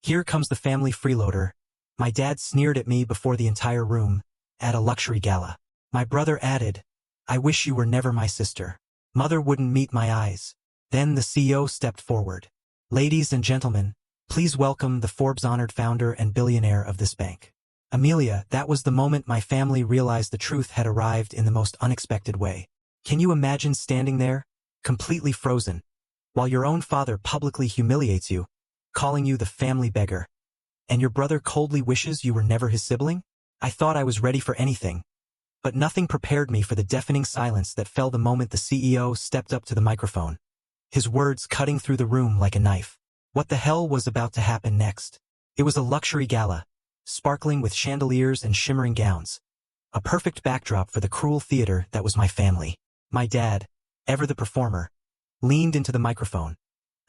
Here comes the family freeloader. My dad sneered at me before the entire room, at a luxury gala. My brother added, I wish you were never my sister. Mother wouldn't meet my eyes. Then the CEO stepped forward. Ladies and gentlemen, please welcome the Forbes-honored founder and billionaire of this bank. Amelia, that was the moment my family realized the truth had arrived in the most unexpected way. Can you imagine standing there, completely frozen, while your own father publicly humiliates you, calling you the family beggar, and your brother coldly wishes you were never his sibling? I thought I was ready for anything, but nothing prepared me for the deafening silence that fell the moment the CEO stepped up to the microphone, his words cutting through the room like a knife. What the hell was about to happen next? It was a luxury gala, sparkling with chandeliers and shimmering gowns, a perfect backdrop for the cruel theater that was my family. My dad, ever the performer, leaned into the microphone,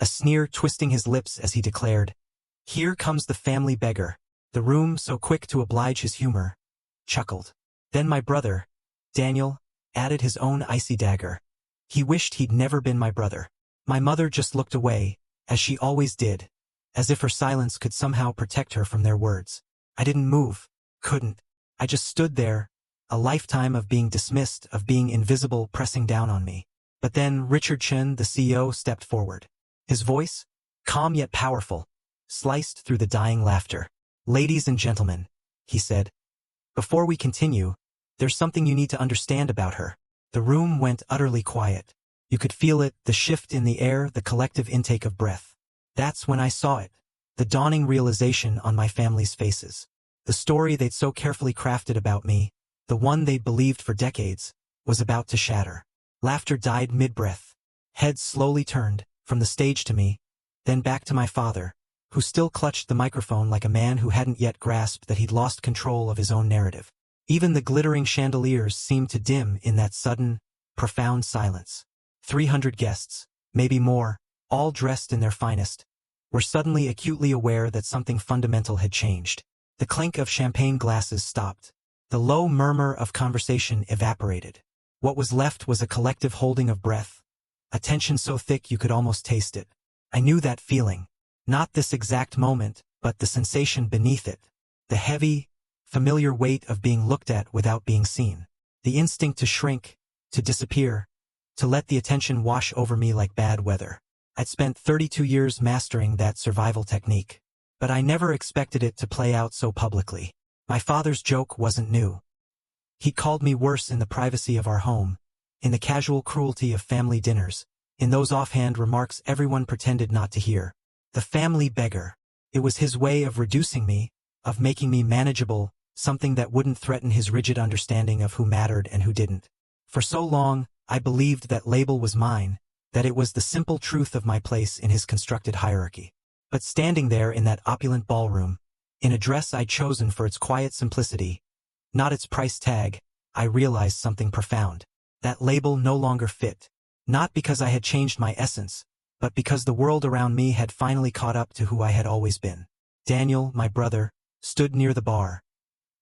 a sneer twisting his lips as he declared, Here comes the family beggar. The room, so quick to oblige his humor, chuckled. Then my brother, Daniel, added his own icy dagger. He wished he'd never been my brother. My mother just looked away, as she always did, as if her silence could somehow protect her from their words. I didn't move, couldn't. I just stood there, a lifetime of being dismissed, of being invisible pressing down on me. But then Richard Chen, the CEO, stepped forward. His voice, calm yet powerful, sliced through the dying laughter. Ladies and gentlemen, he said, before we continue, there's something you need to understand about her. The room went utterly quiet. You could feel it, the shift in the air, the collective intake of breath. That's when I saw it, the dawning realization on my family's faces. The story they'd so carefully crafted about me, the one they'd believed for decades, was about to shatter. Laughter died mid-breath. Heads slowly turned, from the stage to me, then back to my father, who still clutched the microphone like a man who hadn't yet grasped that he'd lost control of his own narrative. Even the glittering chandeliers seemed to dim in that sudden, profound silence. 300 guests, maybe more, all dressed in their finest, were suddenly acutely aware that something fundamental had changed. The clink of champagne glasses stopped. The low murmur of conversation evaporated. What was left was a collective holding of breath, a tension so thick you could almost taste it. I knew that feeling. Not this exact moment, but the sensation beneath it. The heavy, familiar weight of being looked at without being seen. The instinct to shrink, to disappear, to let the attention wash over me like bad weather. I'd spent 32 years mastering that survival technique, but I never expected it to play out so publicly. My father's joke wasn't new. He called me worse in the privacy of our home, in the casual cruelty of family dinners, in those offhand remarks everyone pretended not to hear. The family beggar. It was his way of reducing me, of making me manageable, something that wouldn't threaten his rigid understanding of who mattered and who didn't. For so long, I believed that label was mine, that it was the simple truth of my place in his constructed hierarchy. But standing there in that opulent ballroom, in a dress I'd chosen for its quiet simplicity, not its price tag, I realized something profound. That label no longer fit. Not because I had changed my essence, but because the world around me had finally caught up to who I had always been. Daniel, my brother, stood near the bar,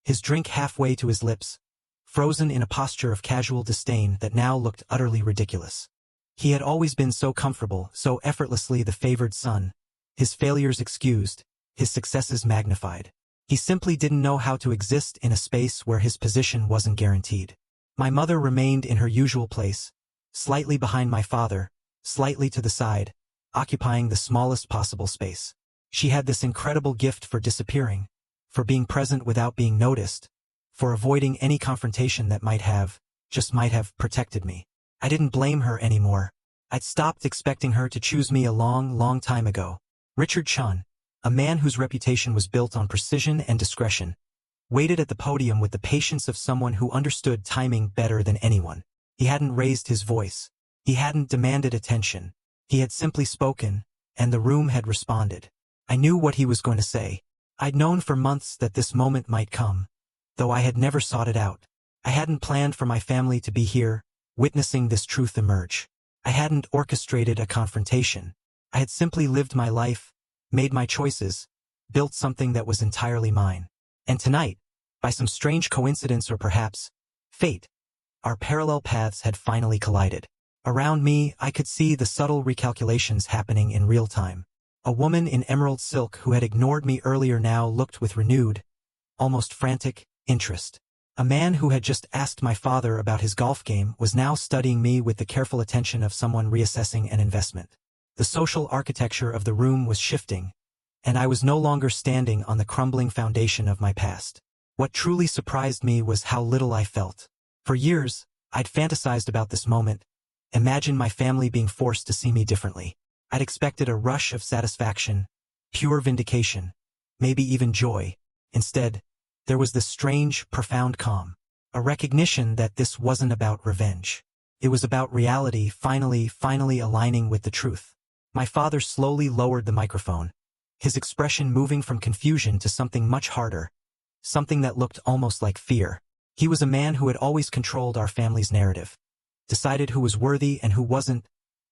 his drink halfway to his lips, frozen in a posture of casual disdain that now looked utterly ridiculous. He had always been so comfortable, so effortlessly the favored son, his failures excused, his successes magnified. He simply didn't know how to exist in a space where his position wasn't guaranteed. My mother remained in her usual place, slightly behind my father, slightly to the side, occupying the smallest possible space. She had this incredible gift for disappearing, for being present without being noticed, for avoiding any confrontation that might have protected me. I didn't blame her anymore. I'd stopped expecting her to choose me a long, long time ago. Richard Chen, a man whose reputation was built on precision and discretion, waited at the podium with the patience of someone who understood timing better than anyone. He hadn't raised his voice. He hadn't demanded attention. He had simply spoken, and the room had responded. I knew what he was going to say. I'd known for months that this moment might come, though I had never sought it out. I hadn't planned for my family to be here, witnessing this truth emerge. I hadn't orchestrated a confrontation. I had simply lived my life, made my choices, built something that was entirely mine. And tonight, by some strange coincidence or perhaps fate, our parallel paths had finally collided. Around me, I could see the subtle recalculations happening in real time. A woman in emerald silk who had ignored me earlier now looked with renewed, almost frantic, interest. A man who had just asked my father about his golf game was now studying me with the careful attention of someone reassessing an investment. The social architecture of the room was shifting, and I was no longer standing on the crumbling foundation of my past. What truly surprised me was how little I felt. For years, I'd fantasized about this moment, imagined my family being forced to see me differently. I'd expected a rush of satisfaction, pure vindication, maybe even joy. Instead, there was this strange, profound calm, a recognition that this wasn't about revenge. It was about reality finally aligning with the truth. My father slowly lowered the microphone, his expression moving from confusion to something much harder, something that looked almost like fear. He was a man who had always controlled our family's narrative, decided who was worthy and who wasn't,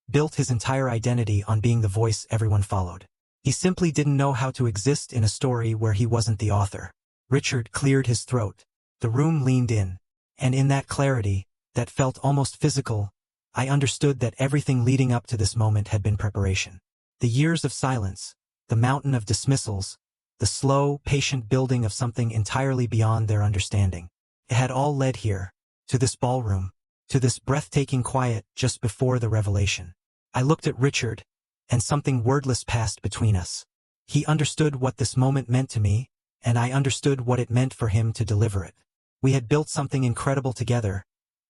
built his entire identity on being the voice everyone followed. He simply didn't know how to exist in a story where he wasn't the author. Richard cleared his throat. The room leaned in, and in that clarity, that felt almost physical, I understood that everything leading up to this moment had been preparation. The years of silence, the mountain of dismissals, the slow, patient building of something entirely beyond their understanding. It had all led here, to this ballroom, to this breathtaking quiet just before the revelation. I looked at Richard, and something wordless passed between us. He understood what this moment meant to me, and I understood what it meant for him to deliver it. We had built something incredible together,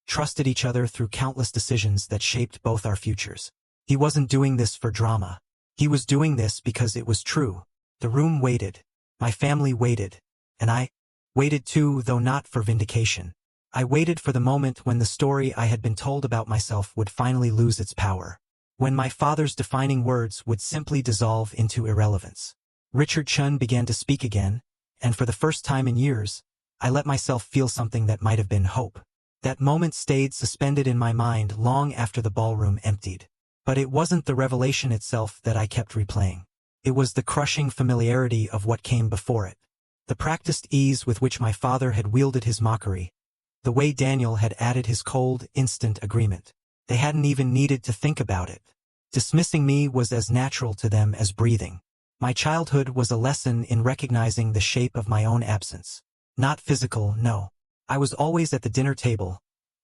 trusted each other through countless decisions that shaped both our futures. He wasn't doing this for drama. He was doing this because it was true. The room waited. My family waited. And I waited too, though not for vindication. I waited for the moment when the story I had been told about myself would finally lose its power. When my father's defining words would simply dissolve into irrelevance. Richard Chun began to speak again, and for the first time in years, I let myself feel something that might have been hope. That moment stayed suspended in my mind long after the ballroom emptied. But it wasn't the revelation itself that I kept replaying. It was the crushing familiarity of what came before it. The practiced ease with which my father had wielded his mockery. The way Daniel had added his cold, instant agreement. They hadn't even needed to think about it. Dismissing me was as natural to them as breathing. My childhood was a lesson in recognizing the shape of my own absence. Not physical, no. I was always at the dinner table,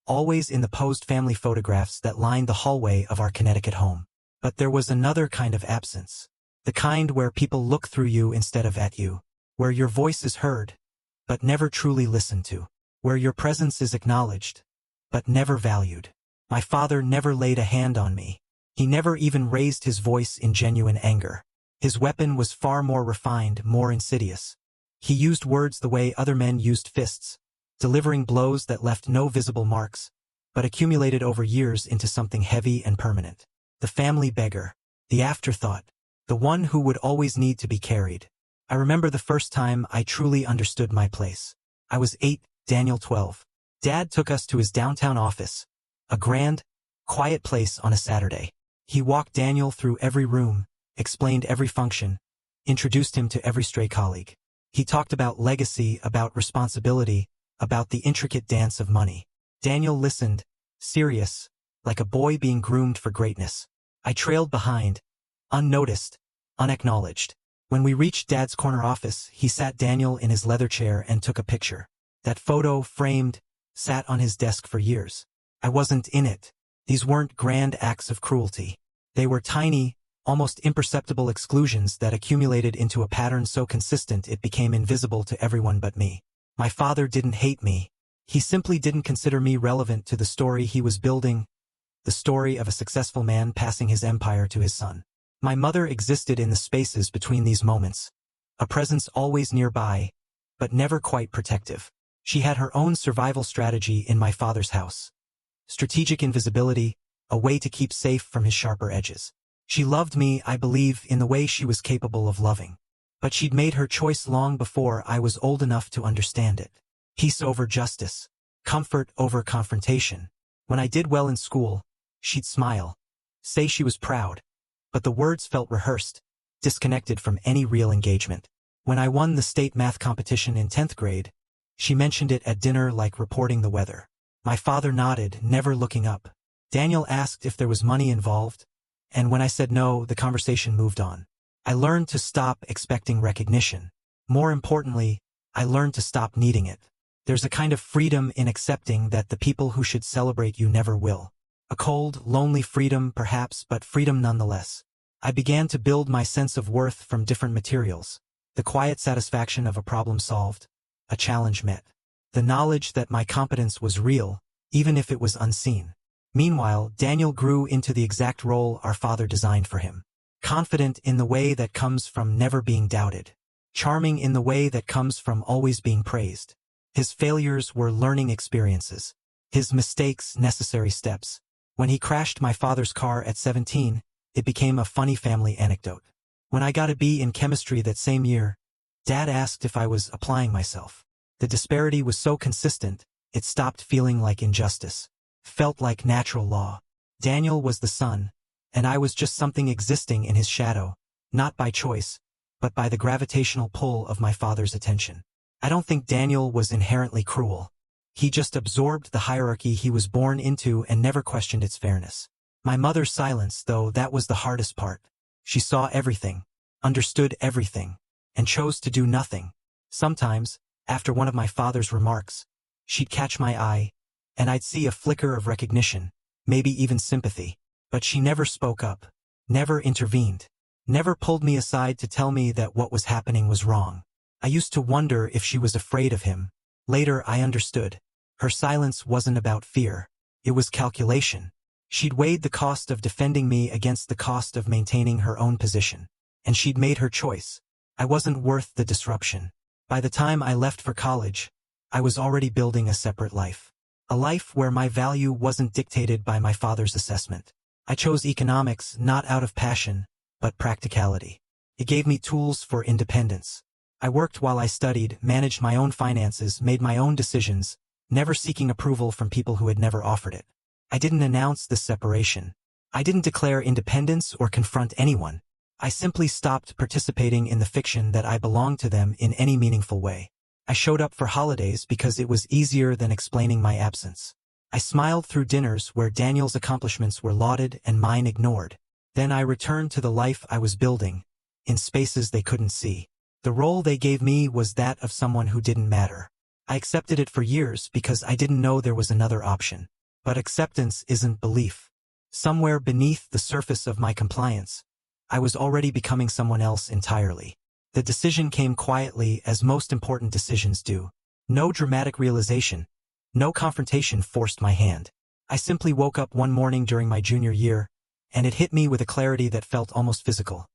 always in the posed family photographs that lined the hallway of our Connecticut home. But there was another kind of absence. The kind where people look through you instead of at you. Where your voice is heard, but never truly listened to. Where your presence is acknowledged, but never valued. My father never laid a hand on me. He never even raised his voice in genuine anger. His weapon was far more refined, more insidious. He used words the way other men used fists, delivering blows that left no visible marks, but accumulated over years into something heavy and permanent. The family beggar, the afterthought, the one who would always need to be carried. I remember the first time I truly understood my place. I was 8, Daniel 12. Dad took us to his downtown office, a grand, quiet place on a Saturday. He walked Daniel through every room, explained every function, introduced him to every stray colleague. He talked about legacy, about responsibility, about the intricate dance of money. Daniel listened, serious, like a boy being groomed for greatness. I trailed behind, unnoticed, unacknowledged. When we reached Dad's corner office, he sat Daniel in his leather chair and took a picture. That photo, framed, sat on his desk for years. I wasn't in it. These weren't grand acts of cruelty. They were tiny, almost imperceptible exclusions that accumulated into a pattern so consistent it became invisible to everyone but me. My father didn't hate me. He simply didn't consider me relevant to the story he was building, the story of a successful man passing his empire to his son. My mother existed in the spaces between these moments, a presence always nearby, but never quite protective. She had her own survival strategy in my father's house. Strategic invisibility, a way to keep safe from his sharper edges. She loved me, I believe, in the way she was capable of loving. But she'd made her choice long before I was old enough to understand it. Peace over justice. Comfort over confrontation. When I did well in school, she'd smile, say she was proud. But the words felt rehearsed, disconnected from any real engagement. When I won the state math competition in 10th grade, she mentioned it at dinner like reporting the weather. My father nodded, never looking up. Daniel asked if there was money involved, and when I said no, the conversation moved on. I learned to stop expecting recognition. More importantly, I learned to stop needing it. There's a kind of freedom in accepting that the people who should celebrate you never will. A cold, lonely freedom, perhaps, but freedom nonetheless. I began to build my sense of worth from different materials. The quiet satisfaction of a problem solved, a challenge met. The knowledge that my competence was real, even if it was unseen. Meanwhile, Daniel grew into the exact role our father designed for him. Confident in the way that comes from never being doubted. Charming in the way that comes from always being praised. His failures were learning experiences. His mistakes, necessary steps. When he crashed my father's car at 17, it became a funny family anecdote. When I got a B in chemistry that same year, Dad asked if I was applying myself. The disparity was so consistent, it stopped feeling like injustice. Felt like natural law. Daniel was the sun, and I was just something existing in his shadow, not by choice, but by the gravitational pull of my father's attention. I don't think Daniel was inherently cruel. He just absorbed the hierarchy he was born into and never questioned its fairness. My mother's silence, though, that was the hardest part. She saw everything, understood everything, and chose to do nothing. Sometimes, after one of my father's remarks, she'd catch my eye, and I'd see a flicker of recognition, maybe even sympathy. But she never spoke up, never intervened, never pulled me aside to tell me that what was happening was wrong. I used to wonder if she was afraid of him. Later I understood. Her silence wasn't about fear. It was calculation. She'd weighed the cost of defending me against the cost of maintaining her own position. And she'd made her choice. I wasn't worth the disruption. By the time I left for college, I was already building a separate life. A life where my value wasn't dictated by my father's assessment. I chose economics not out of passion, but practicality. It gave me tools for independence. I worked while I studied, managed my own finances, made my own decisions, never seeking approval from people who had never offered it. I didn't announce this separation. I didn't declare independence or confront anyone. I simply stopped participating in the fiction that I belonged to them in any meaningful way. I showed up for holidays because it was easier than explaining my absence. I smiled through dinners where Daniel's accomplishments were lauded and mine ignored. Then I returned to the life I was building, in spaces they couldn't see. The role they gave me was that of someone who didn't matter. I accepted it for years because I didn't know there was another option. But acceptance isn't belief. Somewhere beneath the surface of my compliance, I was already becoming someone else entirely. The decision came quietly, as most important decisions do. No dramatic realization, no confrontation forced my hand. I simply woke up one morning during my junior year, and it hit me with a clarity that felt almost physical.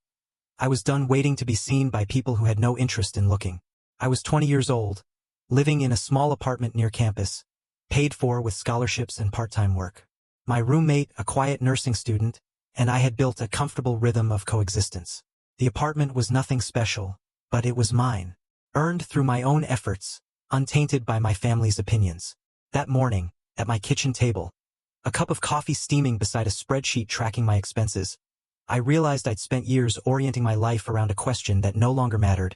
I was done waiting to be seen by people who had no interest in looking. I was 20 years old, living in a small apartment near campus, paid for with scholarships and part-time work. My roommate, a quiet nursing student, and I had built a comfortable rhythm of coexistence. The apartment was nothing special, but it was mine, earned through my own efforts, untainted by my family's opinions. That morning, at my kitchen table, a cup of coffee steaming beside a spreadsheet tracking my expenses, I realized I'd spent years orienting my life around a question that no longer mattered.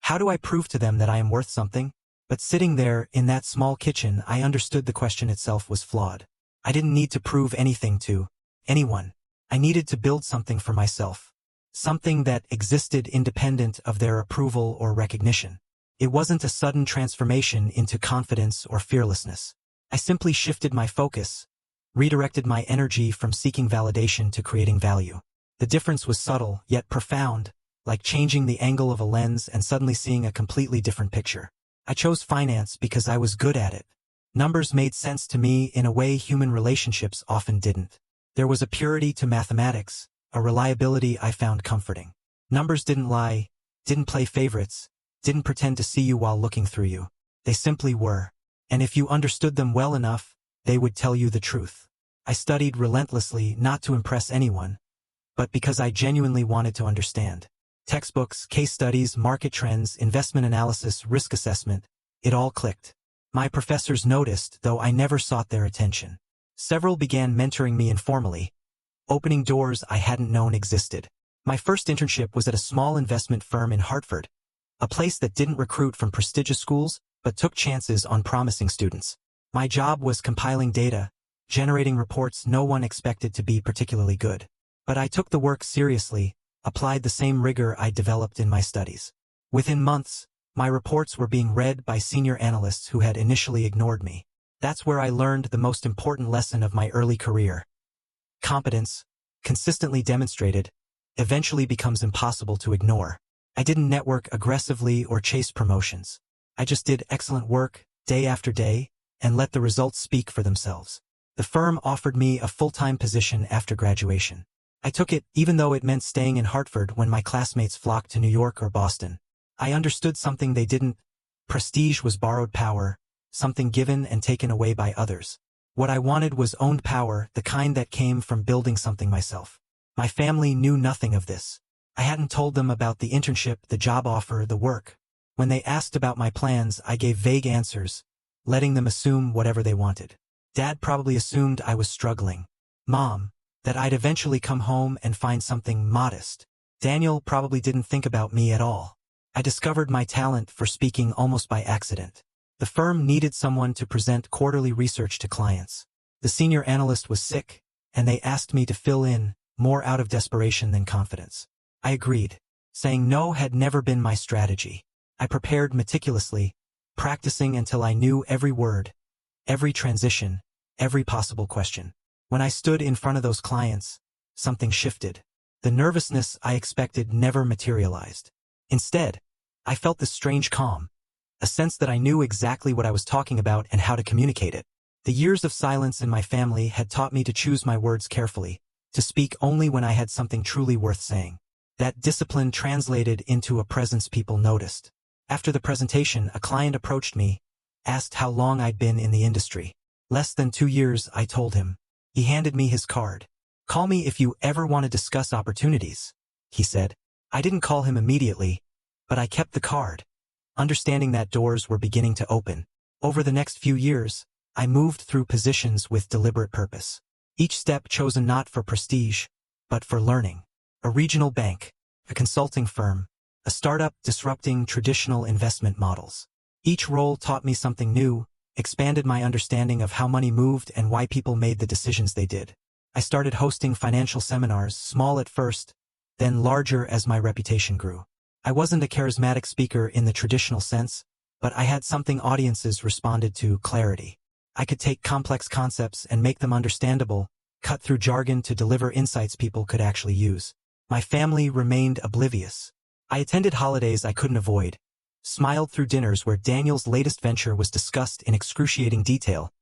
How do I prove to them that I am worth something? But sitting there, in that small kitchen, I understood the question itself was flawed. I didn't need to prove anything to anyone. I needed to build something for myself. Something that existed independent of their approval or recognition. It wasn't a sudden transformation into confidence or fearlessness. I simply shifted my focus, redirected my energy from seeking validation to creating value. The difference was subtle, yet profound, like changing the angle of a lens and suddenly seeing a completely different picture. I chose finance because I was good at it. Numbers made sense to me in a way human relationships often didn't. There was a purity to mathematics, a reliability I found comforting. Numbers didn't lie, didn't play favorites, didn't pretend to see you while looking through you. They simply were. And if you understood them well enough, they would tell you the truth. I studied relentlessly, not to impress anyone, but because I genuinely wanted to understand. Textbooks, case studies, market trends, investment analysis, risk assessment, it all clicked. My professors noticed, though I never sought their attention. Several began mentoring me informally, opening doors I hadn't known existed. My first internship was at a small investment firm in Hartford, a place that didn't recruit from prestigious schools, but took chances on promising students. My job was compiling data, generating reports no one expected to be particularly good. But I took the work seriously, applied the same rigor I developed in my studies. Within months, my reports were being read by senior analysts who had initially ignored me. That's where I learned the most important lesson of my early career. Competence, consistently demonstrated, eventually becomes impossible to ignore. I didn't network aggressively or chase promotions. I just did excellent work, day after day, and let the results speak for themselves. The firm offered me a full-time position after graduation. I took it, even though it meant staying in Hartford when my classmates flocked to New York or Boston. I understood something they didn't. Prestige was borrowed power, something given and taken away by others. What I wanted was owned power, the kind that came from building something myself. My family knew nothing of this. I hadn't told them about the internship, the job offer, the work. When they asked about my plans, I gave vague answers, letting them assume whatever they wanted. Dad probably assumed I was struggling. Mom, that I'd eventually come home and find something modest. Daniel probably didn't think about me at all. I discovered my talent for speaking almost by accident. The firm needed someone to present quarterly research to clients. The senior analyst was sick, and they asked me to fill in, more out of desperation than confidence. I agreed. Saying no had never been my strategy. I prepared meticulously, practicing until I knew every word, every transition, every possible question. When I stood in front of those clients, something shifted. The nervousness I expected never materialized. Instead, I felt this strange calm, a sense that I knew exactly what I was talking about and how to communicate it. The years of silence in my family had taught me to choose my words carefully, to speak only when I had something truly worth saying. That discipline translated into a presence people noticed. After the presentation, a client approached me, asked how long I'd been in the industry. Less than 2 years, I told him. He handed me his card. "Call me if you ever want to discuss opportunities," he said. I didn't call him immediately, but I kept the card, understanding that doors were beginning to open. Over the next few years, I moved through positions with deliberate purpose. Each step chosen not for prestige, but for learning. A regional bank, a consulting firm, a startup disrupting traditional investment models. Each role taught me something new, expanded my understanding of how money moved and why people made the decisions they did. I started hosting financial seminars, small at first, then larger as my reputation grew. I wasn't a charismatic speaker in the traditional sense, but I had something audiences responded to: clarity. I could take complex concepts and make them understandable, cut through jargon to deliver insights people could actually use. My family remained oblivious. I attended holidays I couldn't avoid, smiled through dinners where Daniel's latest venture was discussed in excruciating detail,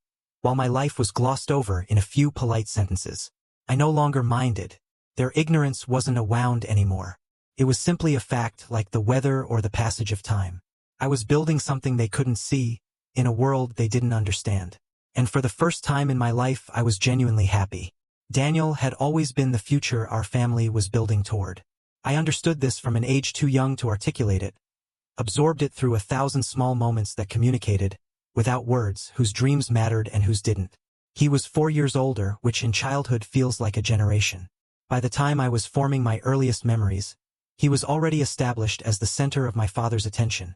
while my life was glossed over in a few polite sentences. I no longer minded. Their ignorance wasn't a wound anymore. It was simply a fact, like the weather or the passage of time. I was building something they couldn't see, in a world they didn't understand. And for the first time in my life, I was genuinely happy. Daniel had always been the future our family was building toward. I understood this from an age too young to articulate it, absorbed it through 1,000 small moments that communicated, without words, whose dreams mattered and whose didn't. He was 4 years older, which in childhood feels like a generation. By the time I was forming my earliest memories, he was already established as the center of my father's attention,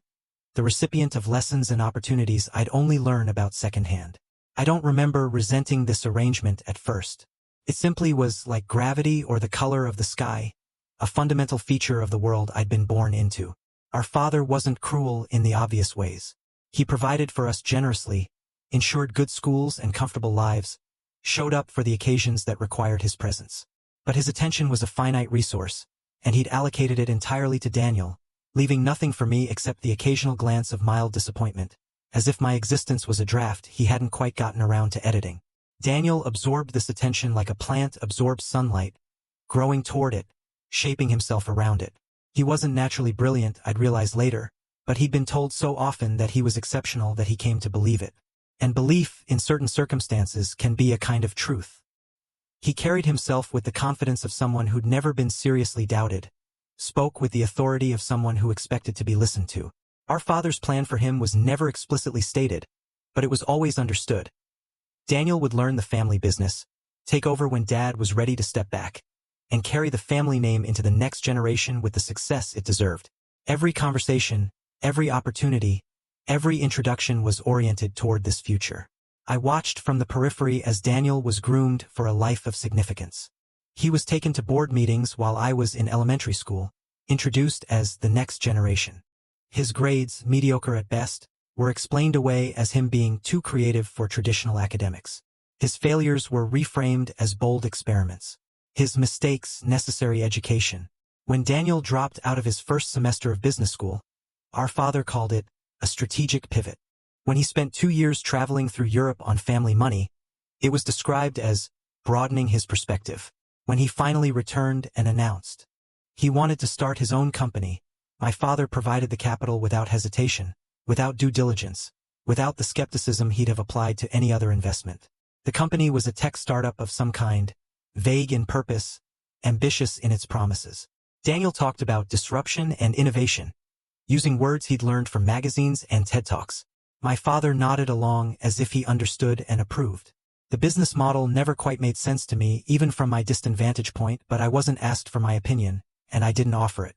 the recipient of lessons and opportunities I'd only learn about secondhand. I don't remember resenting this arrangement at first. It simply was like gravity or the color of the sky, a fundamental feature of the world I'd been born into. Our father wasn't cruel in the obvious ways. He provided for us generously, ensured good schools and comfortable lives, showed up for the occasions that required his presence. But his attention was a finite resource, and he'd allocated it entirely to Daniel, leaving nothing for me except the occasional glance of mild disappointment. As if my existence was a draft he hadn't quite gotten around to editing. Daniel absorbed this attention like a plant absorbs sunlight, growing toward it, shaping himself around it. He wasn't naturally brilliant, I'd realize later, but he'd been told so often that he was exceptional that he came to believe it. And belief, in certain circumstances, can be a kind of truth. He carried himself with the confidence of someone who'd never been seriously doubted, spoke with the authority of someone who expected to be listened to. Our father's plan for him was never explicitly stated, but it was always understood. Daniel would learn the family business, take over when Dad was ready to step back, and carry the family name into the next generation with the success it deserved. Every conversation, every opportunity, every introduction was oriented toward this future. I watched from the periphery as Daniel was groomed for a life of significance. He was taken to board meetings while I was in elementary school, introduced as the next generation. His grades, mediocre at best, were explained away as him being too creative for traditional academics. His failures were reframed as bold experiments. His mistakes, necessary education. When Daniel dropped out of his first semester of business school, our father called it a strategic pivot. When he spent 2 years traveling through Europe on family money, it was described as broadening his perspective. When he finally returned and announced he wanted to start his own company, my father provided the capital without hesitation, without due diligence, without the skepticism he'd have applied to any other investment. The company was a tech startup of some kind, vague in purpose, ambitious in its promises. Daniel talked about disruption and innovation, using words he'd learned from magazines and TED Talks. My father nodded along as if he understood and approved. The business model never quite made sense to me, even from my distant vantage point, but I wasn't asked for my opinion, and I didn't offer it.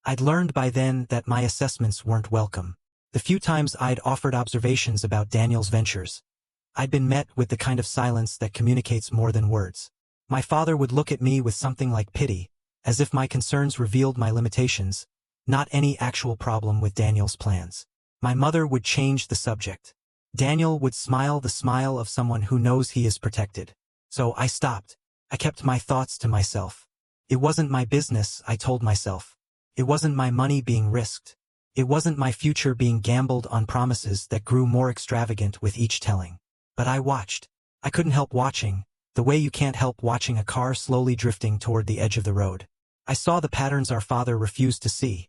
I'd learned by then that my assessments weren't welcome. The few times I'd offered observations about Daniel's ventures, I'd been met with the kind of silence that communicates more than words. My father would look at me with something like pity, as if my concerns revealed my limitations, not any actual problem with Daniel's plans. My mother would change the subject. Daniel would smile the smile of someone who knows he is protected. So I stopped. I kept my thoughts to myself. It wasn't my business, I told myself. It wasn't my money being risked. It wasn't my future being gambled on promises that grew more extravagant with each telling. But I watched. I couldn't help watching, the way you can't help watching a car slowly drifting toward the edge of the road. I saw the patterns our father refused to see.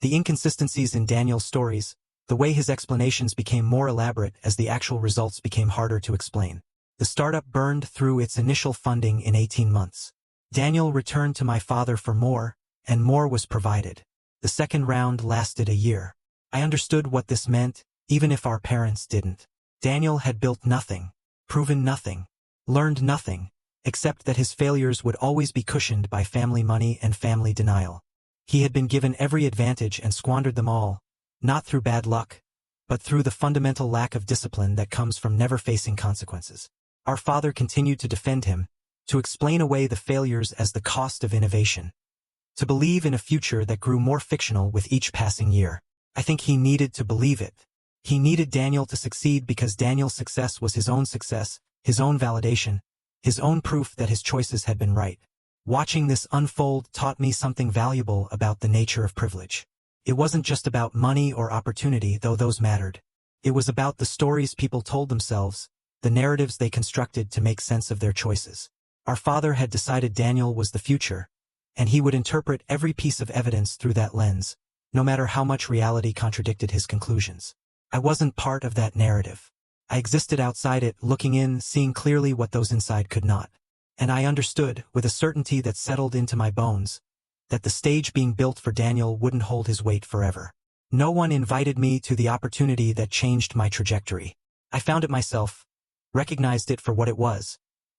The inconsistencies in Daniel's stories, the way his explanations became more elaborate as the actual results became harder to explain. The startup burned through its initial funding in 18 months. Daniel returned to my father for more, and more was provided. The second round lasted a year. I understood what this meant, even if our parents didn't. Daniel had built nothing, proven nothing, learned nothing, except that his failures would always be cushioned by family money and family denial. He had been given every advantage and squandered them all, not through bad luck, but through the fundamental lack of discipline that comes from never facing consequences. Our father continued to defend him, to explain away the failures as the cost of innovation, to believe in a future that grew more fictional with each passing year. I think he needed to believe it. He needed Daniel to succeed because Daniel's success was his own success, his own validation, his own proof that his choices had been right. Watching this unfold taught me something valuable about the nature of privilege. It wasn't just about money or opportunity, though those mattered. It was about the stories people told themselves, the narratives they constructed to make sense of their choices. Our father had decided Daniel was the future, and he would interpret every piece of evidence through that lens, no matter how much reality contradicted his conclusions. I wasn't part of that narrative. I existed outside it, looking in, seeing clearly what those inside could not. And I understood, with a certainty that settled into my bones, that the stage being built for Daniel wouldn't hold his weight forever. No one invited me to the opportunity that changed my trajectory. I found it myself, recognized it for what it was,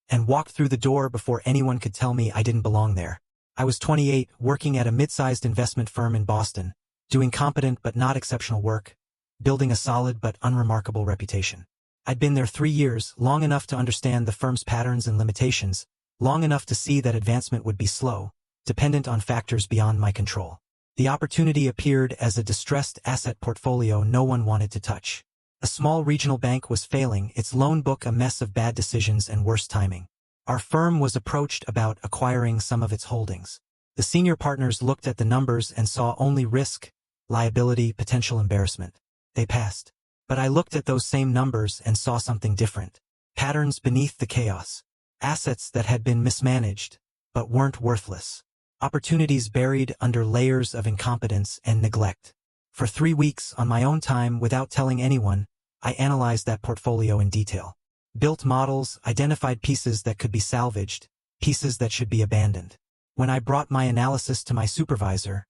and walked through the door before anyone could tell me I didn't belong there. I was 28, working at a mid-sized investment firm in Boston, doing competent but not exceptional work, building a solid but unremarkable reputation. I'd been there 3 years, long enough to understand the firm's patterns and limitations, long enough to see that advancement would be slow, dependent on factors beyond my control. The opportunity appeared as a distressed asset portfolio no one wanted to touch. A small regional bank was failing, its loan book a mess of bad decisions and worse timing. Our firm was approached about acquiring some of its holdings. The senior partners looked at the numbers and saw only risk, liability, potential embarrassment. They passed. But I looked at those same numbers and saw something different. Patterns beneath the chaos. Assets that had been mismanaged, but weren't worthless. Opportunities buried under layers of incompetence and neglect. For 3 weeks, on my own time, without telling anyone, I analyzed that portfolio in detail. Built models, identified pieces that could be salvaged, pieces that should be abandoned. When I brought my analysis to my supervisor,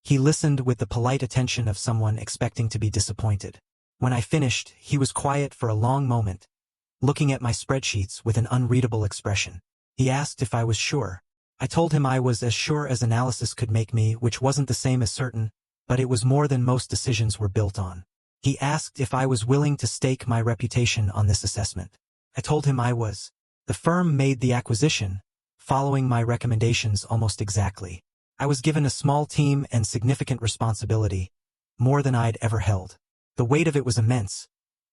he listened with the polite attention of someone expecting to be disappointed. When I finished, he was quiet for a long moment, looking at my spreadsheets with an unreadable expression. He asked if I was sure. I told him I was as sure as analysis could make me, which wasn't the same as certain, but it was more than most decisions were built on. He asked if I was willing to stake my reputation on this assessment. I told him I was. The firm made the acquisition, following my recommendations almost exactly. I was given a small team and significant responsibility, more than I'd ever held. The weight of it was immense,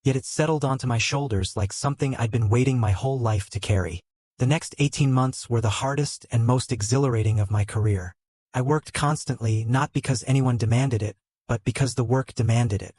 yet it settled onto my shoulders like something I'd been waiting my whole life to carry. The next 18 months were the hardest and most exhilarating of my career. I worked constantly not because anyone demanded it, but because the work demanded it.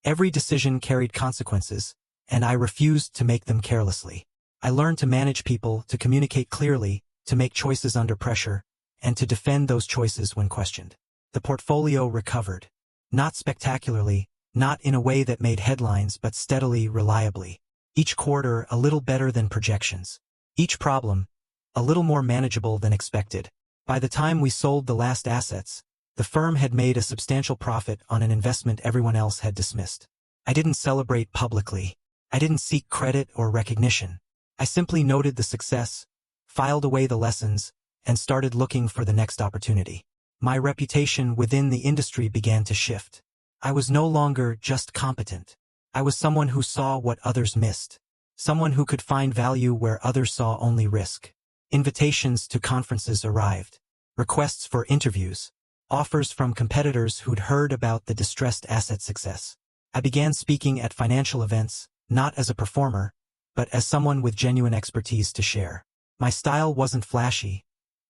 Every decision carried consequences, and I refused to make them carelessly. I learned to manage people, to communicate clearly, to make choices under pressure, and to defend those choices when questioned. The portfolio recovered. Not spectacularly, not in a way that made headlines, but steadily, reliably. Each quarter a little better than projections. Each problem a little more manageable than expected. By the time we sold the last assets, the firm had made a substantial profit on an investment everyone else had dismissed. I didn't celebrate publicly. I didn't seek credit or recognition. I simply noted the success, filed away the lessons, and started looking for the next opportunity. My reputation within the industry began to shift. I was no longer just competent. I was someone who saw what others missed. Someone who could find value where others saw only risk. Invitations to conferences arrived. Requests for interviews. Offers from competitors who'd heard about the distressed asset success. I began speaking at financial events, not as a performer, but as someone with genuine expertise to share. My style wasn't flashy,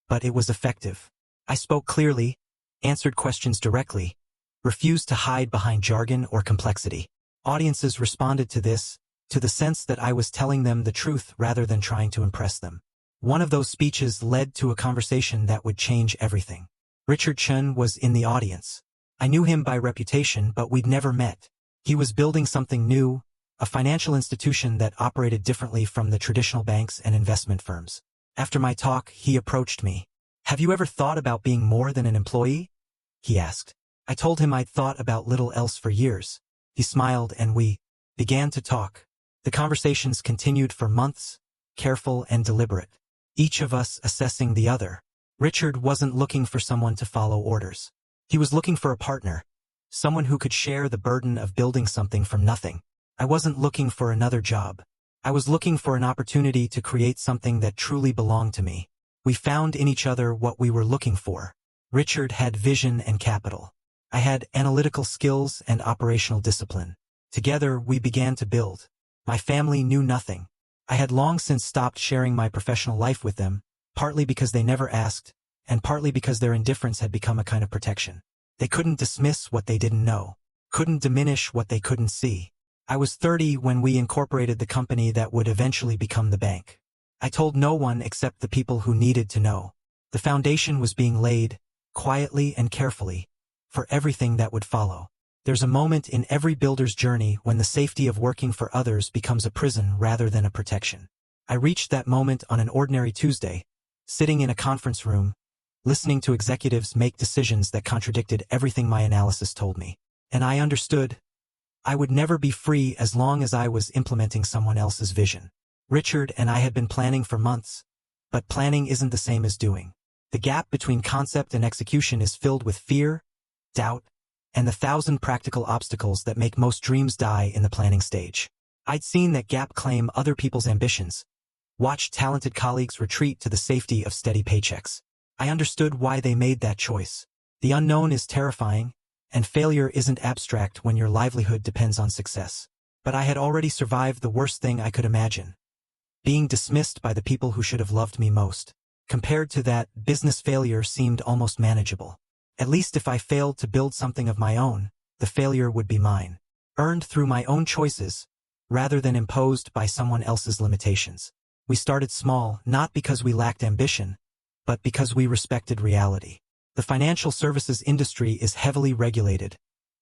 but it was effective. I spoke clearly, answered questions directly, refused to hide behind jargon or complexity. Audiences responded to this, to the sense that I was telling them the truth rather than trying to impress them. One of those speeches led to a conversation that would change everything. Richard Chen was in the audience. I knew him by reputation, but we'd never met. He was building something new, a financial institution that operated differently from the traditional banks and investment firms. After my talk, he approached me. "Have you ever thought about being more than an employee?" he asked. I told him I'd thought about little else for years. He smiled and we began to talk. The conversations continued for months, careful and deliberate, each of us assessing the other. Richard wasn't looking for someone to follow orders. He was looking for a partner, someone who could share the burden of building something from nothing. I wasn't looking for another job. I was looking for an opportunity to create something that truly belonged to me. We found in each other what we were looking for. Richard had vision and capital. I had analytical skills and operational discipline. Together we began to build. My family knew nothing. I had long since stopped sharing my professional life with them, partly because they never asked, and partly because their indifference had become a kind of protection. They couldn't dismiss what they didn't know, couldn't diminish what they couldn't see. I was 30 when we incorporated the company that would eventually become the bank. I told no one except the people who needed to know. The foundation was being laid, quietly and carefully, for everything that would follow. There's a moment in every builder's journey when the safety of working for others becomes a prison rather than a protection. I reached that moment on an ordinary Tuesday, sitting in a conference room, listening to executives make decisions that contradicted everything my analysis told me. And I understood. I would never be free as long as I was implementing someone else's vision. Richard and I had been planning for months, but planning isn't the same as doing. The gap between concept and execution is filled with fear, doubt, and the 1,000 practical obstacles that make most dreams die in the planning stage. I'd seen that gap claim other people's ambitions, watched talented colleagues retreat to the safety of steady paychecks. I understood why they made that choice. The unknown is terrifying, and failure isn't abstract when your livelihood depends on success. But I had already survived the worst thing I could imagine. Being dismissed by the people who should have loved me most. Compared to that, business failure seemed almost manageable. At least if I failed to build something of my own, the failure would be mine. Earned through my own choices, rather than imposed by someone else's limitations. We started small, not because we lacked ambition, but because we respected reality. The financial services industry is heavily regulated,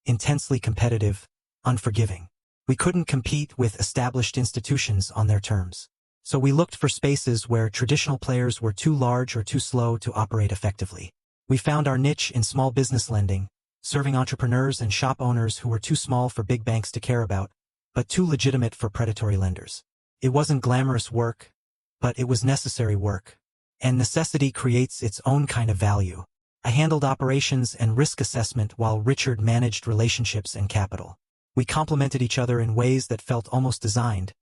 intensely competitive, unforgiving. We couldn't compete with established institutions on their terms. So we looked for spaces where traditional players were too large or too slow to operate effectively. We found our niche in small business lending, serving entrepreneurs and shop owners who were too small for big banks to care about, but too legitimate for predatory lenders. It wasn't glamorous work, but it was necessary work. And necessity creates its own kind of value. I handled operations and risk assessment while Richard managed relationships and capital. We complemented each other in ways that felt almost designed,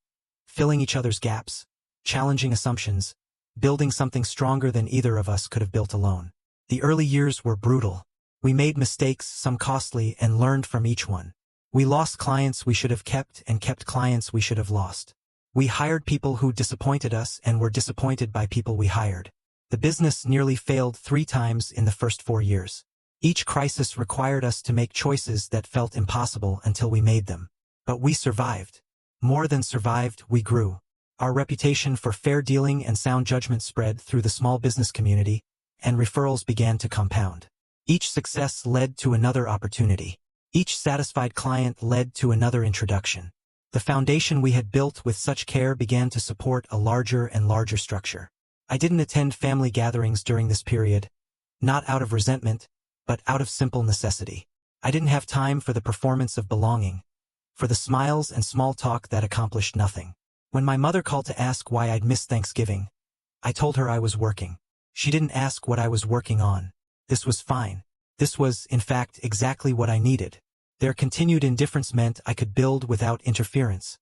filling each other's gaps, challenging assumptions, building something stronger than either of us could have built alone. The early years were brutal. We made mistakes, some costly, and learned from each one. We lost clients we should have kept and kept clients we should have lost. We hired people who disappointed us and were disappointed by people we hired. The business nearly failed 3 times in the first 4 years. Each crisis required us to make choices that felt impossible until we made them. But we survived. More than survived, we grew. Our reputation for fair dealing and sound judgment spread through the small business community, and referrals began to compound. Each success led to another opportunity. Each satisfied client led to another introduction. The foundation we had built with such care began to support a larger and larger structure. I didn't attend family gatherings during this period, not out of resentment, but out of simple necessity. I didn't have time for the performance of belonging, for the smiles and small talk that accomplished nothing. When my mother called to ask why I'd missed Thanksgiving, I told her I was working. She didn't ask what I was working on. This was fine. This was, in fact, exactly what I needed. Their continued indifference meant I could build without interference,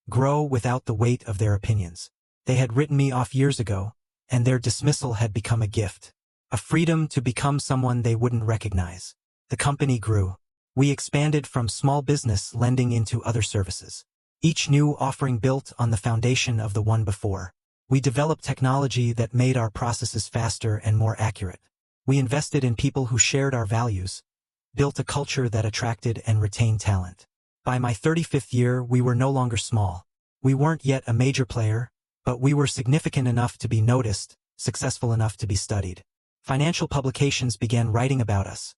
grow without the weight of their opinions. They had written me off years ago, and their dismissal had become a gift. A freedom to become someone they wouldn't recognize. The company grew. We expanded from small business lending into other services. Each new offering built on the foundation of the one before. We developed technology that made our processes faster and more accurate. We invested in people who shared our values, built a culture that attracted and retained talent. By my 35th year, we were no longer small. We weren't yet a major player, but we were significant enough to be noticed, successful enough to be studied. Financial publications began writing about us,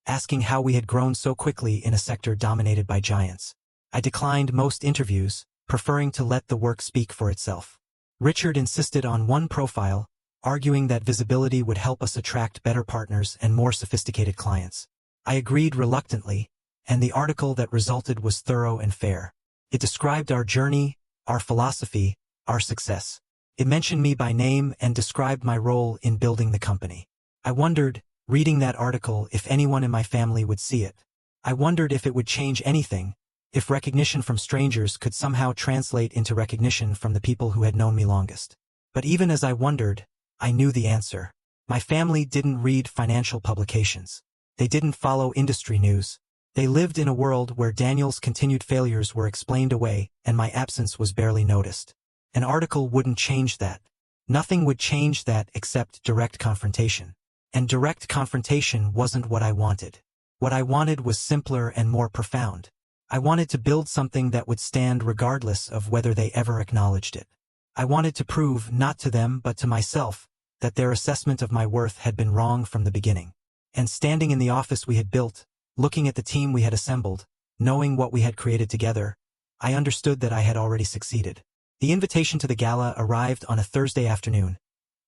asking how we had grown so quickly in a sector dominated by giants. I declined most interviews, preferring to let the work speak for itself. Richard insisted on one profile, arguing that visibility would help us attract better partners and more sophisticated clients. I agreed reluctantly, and the article that resulted was thorough and fair. It described our journey, our philosophy, our success. It mentioned me by name and described my role in building the company. I wondered, reading that article, if anyone in my family would see it. I wondered if it would change anything, if recognition from strangers could somehow translate into recognition from the people who had known me longest. But even as I wondered, I knew the answer. My family didn't read financial publications. They didn't follow industry news. They lived in a world where Daniel's continued failures were explained away and my absence was barely noticed. An article wouldn't change that. Nothing would change that except direct confrontation. And direct confrontation wasn't what I wanted. What I wanted was simpler and more profound. I wanted to build something that would stand regardless of whether they ever acknowledged it. I wanted to prove, not to them but to myself, that their assessment of my worth had been wrong from the beginning. And standing in the office we had built, looking at the team we had assembled, knowing what we had created together, I understood that I had already succeeded. The invitation to the gala arrived on a Thursday afternoon,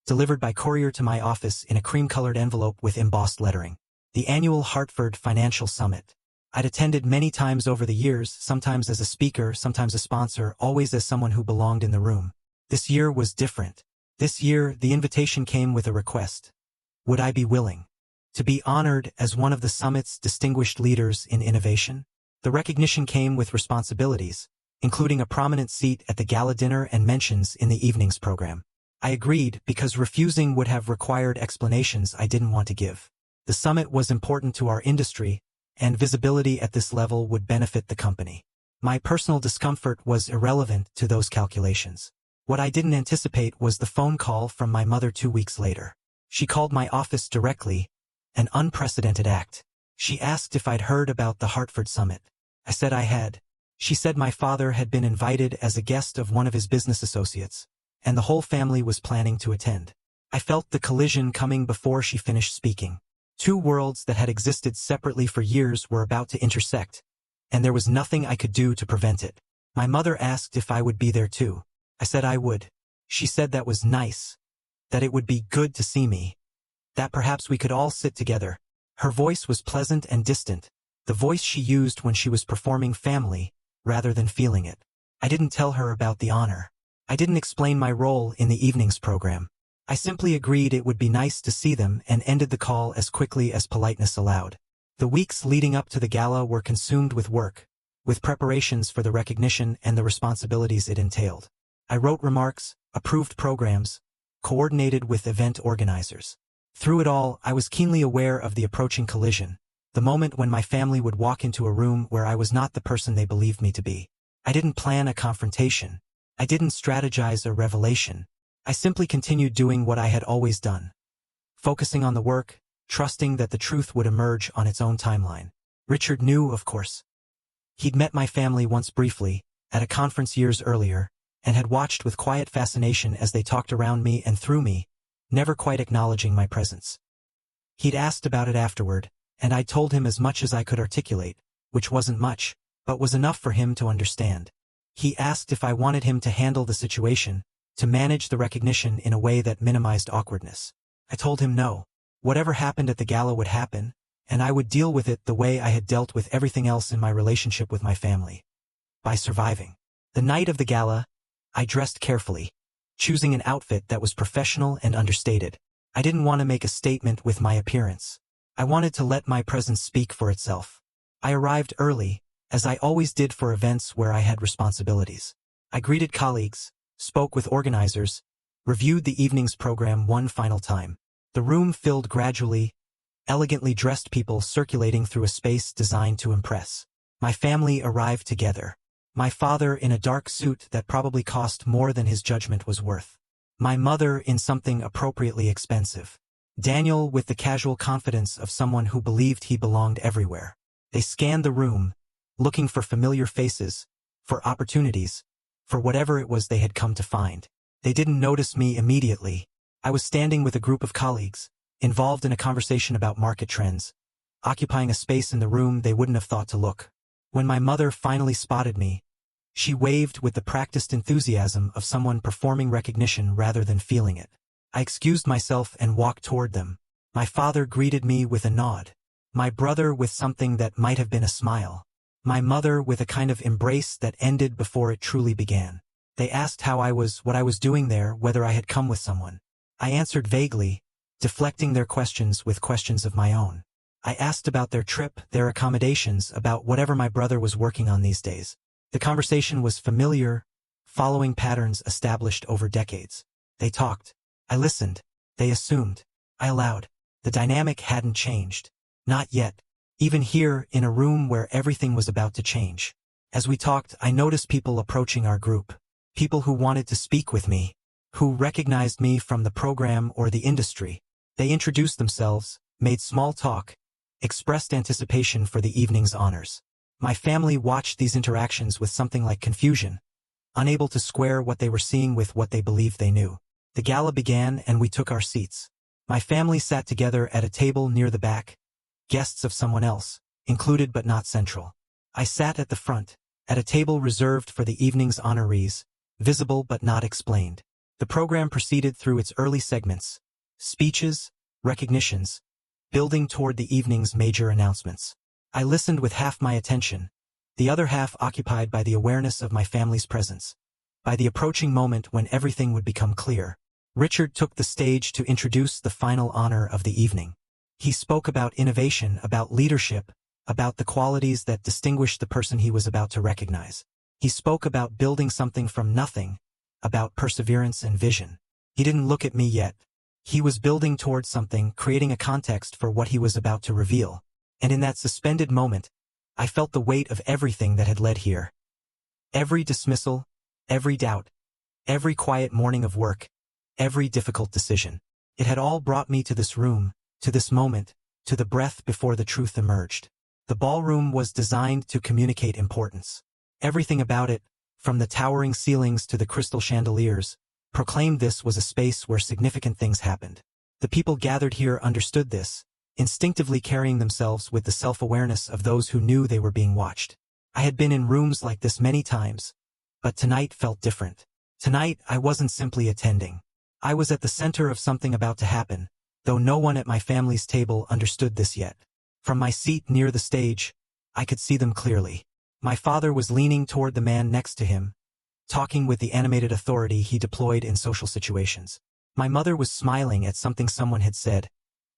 delivered by courier to my office in a cream-colored envelope with embossed lettering. The annual Hartford Financial Summit. I'd attended many times over the years, sometimes as a speaker, sometimes a sponsor, always as someone who belonged in the room. This year was different. This year, the invitation came with a request. Would I be willing to be honored as one of the summit's distinguished leaders in innovation? The recognition came with responsibilities, including a prominent seat at the gala dinner and mentions in the evening's program. I agreed because refusing would have required explanations I didn't want to give. The summit was important to our industry, and visibility at this level would benefit the company. My personal discomfort was irrelevant to those calculations. What I didn't anticipate was the phone call from my mother 2 weeks later. She called my office directly, an unprecedented act. She asked if I'd heard about the Hartford Summit. I said I had. She said my father had been invited as a guest of one of his business associates, and the whole family was planning to attend. I felt the collision coming before she finished speaking. 2 worlds that had existed separately for years were about to intersect, and there was nothing I could do to prevent it. My mother asked if I would be there too. I said I would. She said that was nice, that it would be good to see me, that perhaps we could all sit together. Her voice was pleasant and distant, the voice she used when she was performing family, rather than feeling it. I didn't tell her about the honor. I didn't explain my role in the evening's program. I simply agreed it would be nice to see them and ended the call as quickly as politeness allowed. The weeks leading up to the gala were consumed with work, with preparations for the recognition and the responsibilities it entailed. I wrote remarks, approved programs, coordinated with event organizers. Through it all, I was keenly aware of the approaching collision, the moment when my family would walk into a room where I was not the person they believed me to be. I didn't plan a confrontation. I didn't strategize a revelation. I simply continued doing what I had always done. Focusing on the work, trusting that the truth would emerge on its own timeline. Richard knew, of course. He'd met my family once briefly, at a conference years earlier, and had watched with quiet fascination as they talked around me and through me, never quite acknowledging my presence. He'd asked about it afterward, and I told him as much as I could articulate, which wasn't much, but was enough for him to understand. He asked if I wanted him to handle the situation, to manage the recognition in a way that minimized awkwardness. I told him no. Whatever happened at the gala would happen, and I would deal with it the way I had dealt with everything else in my relationship with my family. By surviving. The night of the gala, I dressed carefully, choosing an outfit that was professional and understated. I didn't want to make a statement with my appearance. I wanted to let my presence speak for itself. I arrived early, as I always did for events where I had responsibilities. I greeted colleagues, spoke with organizers, reviewed the evening's program one final time. The room filled gradually, elegantly dressed people circulating through a space designed to impress. My family arrived together. My father in a dark suit that probably cost more than his judgment was worth. My mother in something appropriately expensive. Daniel with the casual confidence of someone who believed he belonged everywhere. They scanned the room, looking for familiar faces, for opportunities, for whatever it was they had come to find. They didn't notice me immediately. I was standing with a group of colleagues, involved in a conversation about market trends, occupying a space in the room they wouldn't have thought to look. When my mother finally spotted me, she waved with the practiced enthusiasm of someone performing recognition rather than feeling it. I excused myself and walked toward them. My father greeted me with a nod. My brother with something that might have been a smile. My mother with a kind of embrace that ended before it truly began. They asked how I was, what I was doing there, whether I had come with someone. I answered vaguely, deflecting their questions with questions of my own. I asked about their trip, their accommodations, about whatever my brother was working on these days. The conversation was familiar, following patterns established over decades. They talked. I listened. They assumed. I allowed. The dynamic hadn't changed. Not yet. Even here, in a room where everything was about to change. As we talked, I noticed people approaching our group. People who wanted to speak with me. Who recognized me from the program or the industry. They introduced themselves, made small talk, expressed anticipation for the evening's honors. My family watched these interactions with something like confusion, unable to square what they were seeing with what they believed they knew. The gala began and we took our seats. My family sat together at a table near the back, guests of someone else, included but not central. I sat at the front, at a table reserved for the evening's honorees, visible but not explained. The program proceeded through its early segments, speeches, recognitions, building toward the evening's major announcements. I listened with half my attention, the other half occupied by the awareness of my family's presence, by the approaching moment when everything would become clear. Richard took the stage to introduce the final honor of the evening. He spoke about innovation, about leadership, about the qualities that distinguished the person he was about to recognize. He spoke about building something from nothing, about perseverance and vision. He didn't look at me yet. He was building towards something, creating a context for what he was about to reveal. And in that suspended moment, I felt the weight of everything that had led here. Every dismissal, every doubt, every quiet morning of work, every difficult decision. It had all brought me to this room, to this moment, to the breath before the truth emerged. The ballroom was designed to communicate importance. Everything about it, from the towering ceilings to the crystal chandeliers, proclaimed this was a space where significant things happened. The people gathered here understood this, instinctively carrying themselves with the self-awareness of those who knew they were being watched. I had been in rooms like this many times, but tonight felt different. Tonight, I wasn't simply attending. I was at the center of something about to happen, though no one at my family's table understood this yet. From my seat near the stage, I could see them clearly. My father was leaning toward the man next to him, talking with the animated authority he deployed in social situations. My mother was smiling at something someone had said,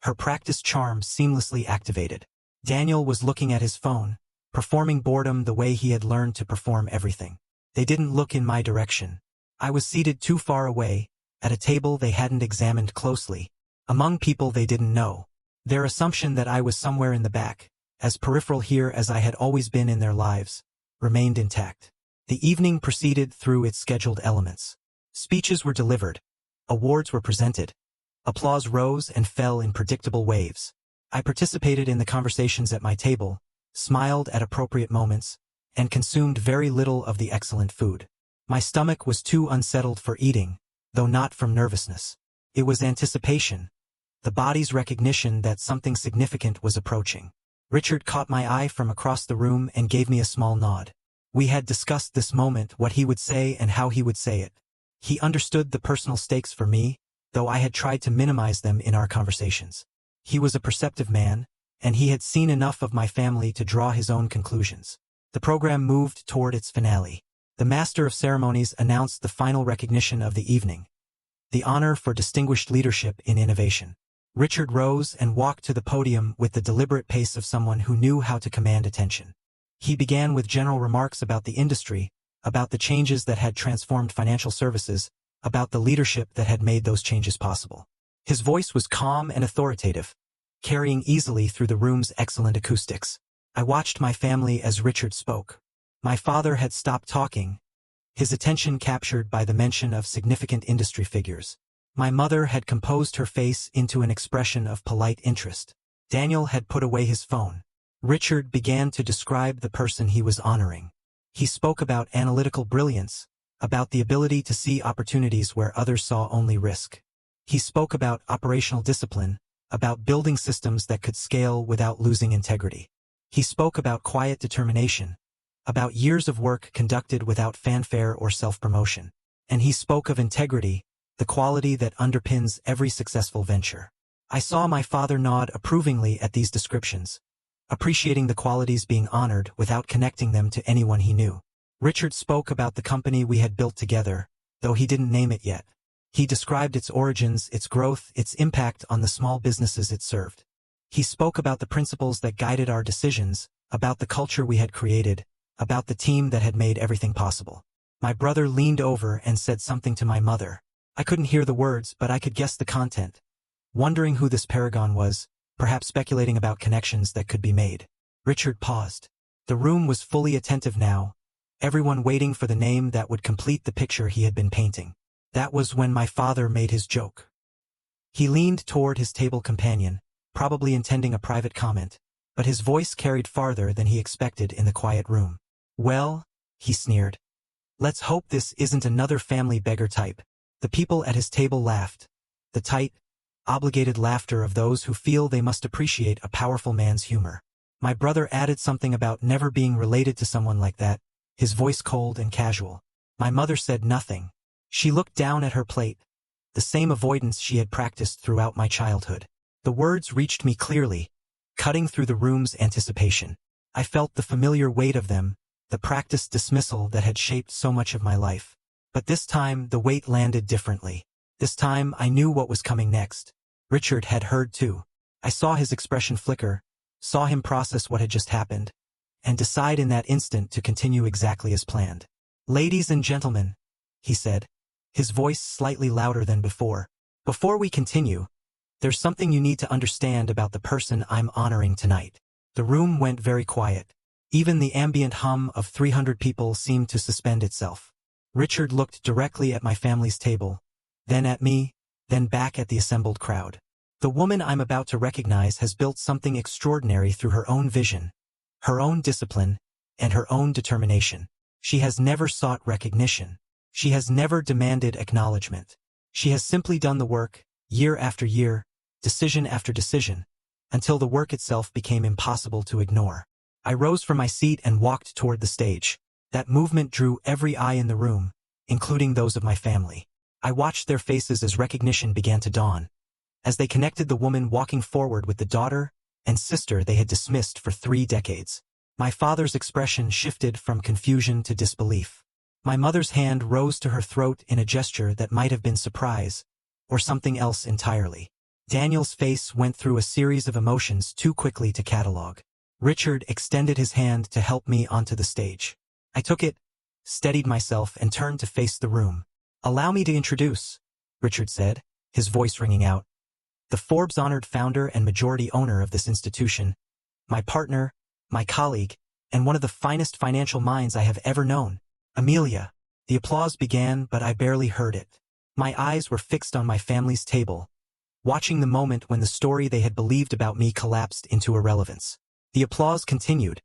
her practiced charm seamlessly activated. Daniel was looking at his phone, performing boredom the way he had learned to perform everything. They didn't look in my direction. I was seated too far away, at a table they hadn't examined closely, among people they didn't know. Their assumption that I was somewhere in the back, as peripheral here as I had always been in their lives, remained intact. The evening proceeded through its scheduled elements. Speeches were delivered. Awards were presented. Applause rose and fell in predictable waves. I participated in the conversations at my table, smiled at appropriate moments, and consumed very little of the excellent food. My stomach was too unsettled for eating, though not from nervousness. It was anticipation, the body's recognition that something significant was approaching. Richard caught my eye from across the room and gave me a small nod. We had discussed this moment, what he would say and how he would say it. He understood the personal stakes for me, though I had tried to minimize them in our conversations. He was a perceptive man, and he had seen enough of my family to draw his own conclusions. The program moved toward its finale. The Master of Ceremonies announced the final recognition of the evening, the honor for distinguished leadership in innovation. Richard rose and walked to the podium with the deliberate pace of someone who knew how to command attention. He began with general remarks about the industry, about the changes that had transformed financial services, about the leadership that had made those changes possible. His voice was calm and authoritative, carrying easily through the room's excellent acoustics. I watched my family as Richard spoke. My father had stopped talking, his attention captured by the mention of significant industry figures. My mother had composed her face into an expression of polite interest. Daniel had put away his phone. Richard began to describe the person he was honoring. He spoke about analytical brilliance, about the ability to see opportunities where others saw only risk. He spoke about operational discipline, about building systems that could scale without losing integrity. He spoke about quiet determination, about years of work conducted without fanfare or self-promotion. And he spoke of integrity, the quality that underpins every successful venture. I saw my father nod approvingly at these descriptions, appreciating the qualities being honored without connecting them to anyone he knew. Richard spoke about the company we had built together, though he didn't name it yet. He described its origins, its growth, its impact on the small businesses it served. He spoke about the principles that guided our decisions, about the culture we had created, about the team that had made everything possible. My brother leaned over and said something to my mother. I couldn't hear the words, but I could guess the content. Wondering who this paragon was, perhaps speculating about connections that could be made. Richard paused. The room was fully attentive now, everyone waiting for the name that would complete the picture he had been painting. That was when my father made his joke. He leaned toward his table companion, probably intending a private comment, but his voice carried farther than he expected in the quiet room. Well, he sneered. Let's hope this isn't another family beggar type. The people at his table laughed. The tight, obligated laughter of those who feel they must appreciate a powerful man's humor. My brother added something about never being related to someone like that, his voice cold and casual. My mother said nothing. She looked down at her plate, the same avoidance she had practiced throughout my childhood. The words reached me clearly, cutting through the room's anticipation. I felt the familiar weight of them, the practiced dismissal that had shaped so much of my life. But this time the weight landed differently. This time I knew what was coming next. Richard had heard too. I saw his expression flicker, saw him process what had just happened, and decide in that instant to continue exactly as planned. Ladies and gentlemen, he said, his voice slightly louder than before. Before we continue, there's something you need to understand about the person I'm honoring tonight. The room went very quiet. Even the ambient hum of 300 people seemed to suspend itself. Richard looked directly at my family's table, then at me, then back at the assembled crowd. The woman I'm about to recognize has built something extraordinary through her own vision, her own discipline, and her own determination. She has never sought recognition. She has never demanded acknowledgement. She has simply done the work, year after year, decision after decision, until the work itself became impossible to ignore. I rose from my seat and walked toward the stage. That movement drew every eye in the room, including those of my family. I watched their faces as recognition began to dawn, as they connected the woman walking forward with the daughter and sister they had dismissed for 3 decades. My father's expression shifted from confusion to disbelief. My mother's hand rose to her throat in a gesture that might have been surprise, or something else entirely. Daniel's face went through a series of emotions too quickly to catalog. Richard extended his hand to help me onto the stage. I took it, steadied myself, and turned to face the room. Allow me to introduce Richard said, his voice ringing out. The Forbes-honored founder and majority owner of this institution, my partner, my colleague, and one of the finest financial minds I have ever known. Amelia. The applause began, but I barely heard it. My eyes were fixed on my family's table, watching the moment when the story they had believed about me collapsed into irrelevance. The applause continued,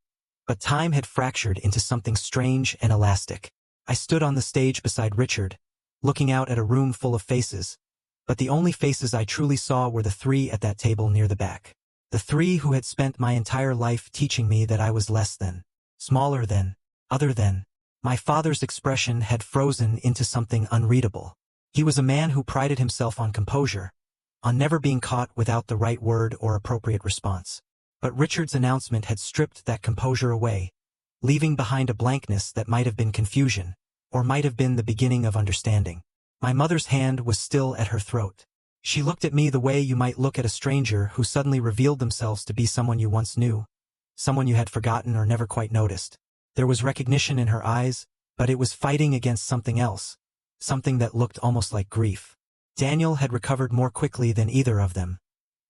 but time had fractured into something strange and elastic. I stood on the stage beside Richard, looking out at a room full of faces, but the only faces I truly saw were the three at that table near the back. The three who had spent my entire life teaching me that I was less than, smaller than, other than. My father's expression had frozen into something unreadable. He was a man who prided himself on composure, on never being caught without the right word or appropriate response. But Richard's announcement had stripped that composure away, leaving behind a blankness that might have been confusion, or might have been the beginning of understanding. My mother's hand was still at her throat. She looked at me the way you might look at a stranger who suddenly revealed themselves to be someone you once knew, someone you had forgotten or never quite noticed. There was recognition in her eyes, but it was fighting against something else, something that looked almost like grief. Daniel had recovered more quickly than either of them,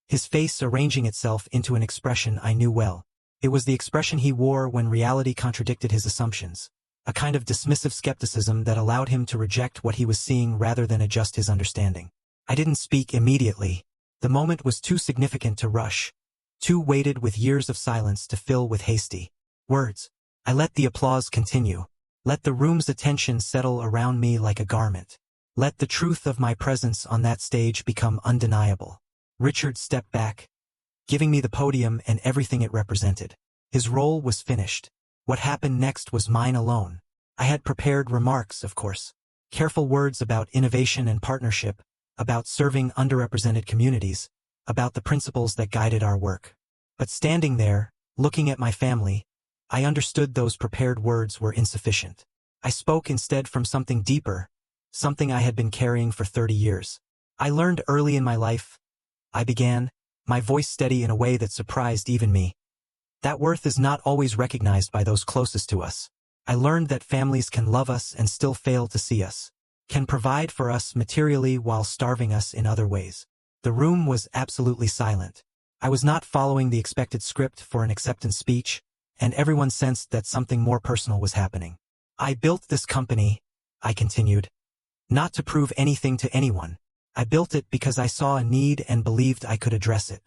his face arranging itself into an expression I knew well. It was the expression he wore when reality contradicted his assumptions, a kind of dismissive skepticism that allowed him to reject what he was seeing rather than adjust his understanding. I didn't speak immediately. The moment was too significant to rush, too weighted with years of silence to fill with hasty words. I let the applause continue. Let the room's attention settle around me like a garment. Let the truth of my presence on that stage become undeniable. Richard stepped back, giving me the podium and everything it represented. His role was finished. What happened next was mine alone. I had prepared remarks, of course. Careful words about innovation and partnership, about serving underrepresented communities, about the principles that guided our work. But standing there, looking at my family, I understood those prepared words were insufficient. I spoke instead from something deeper, something I had been carrying for 30 years. I learned early in my life, I began, my voice steady in a way that surprised even me, that worth is not always recognized by those closest to us. I learned that families can love us and still fail to see us, can provide for us materially while starving us in other ways. The room was absolutely silent. I was not following the expected script for an acceptance speech, and everyone sensed that something more personal was happening. I built this company, I continued, not to prove anything to anyone. I built it because I saw a need and believed I could address it.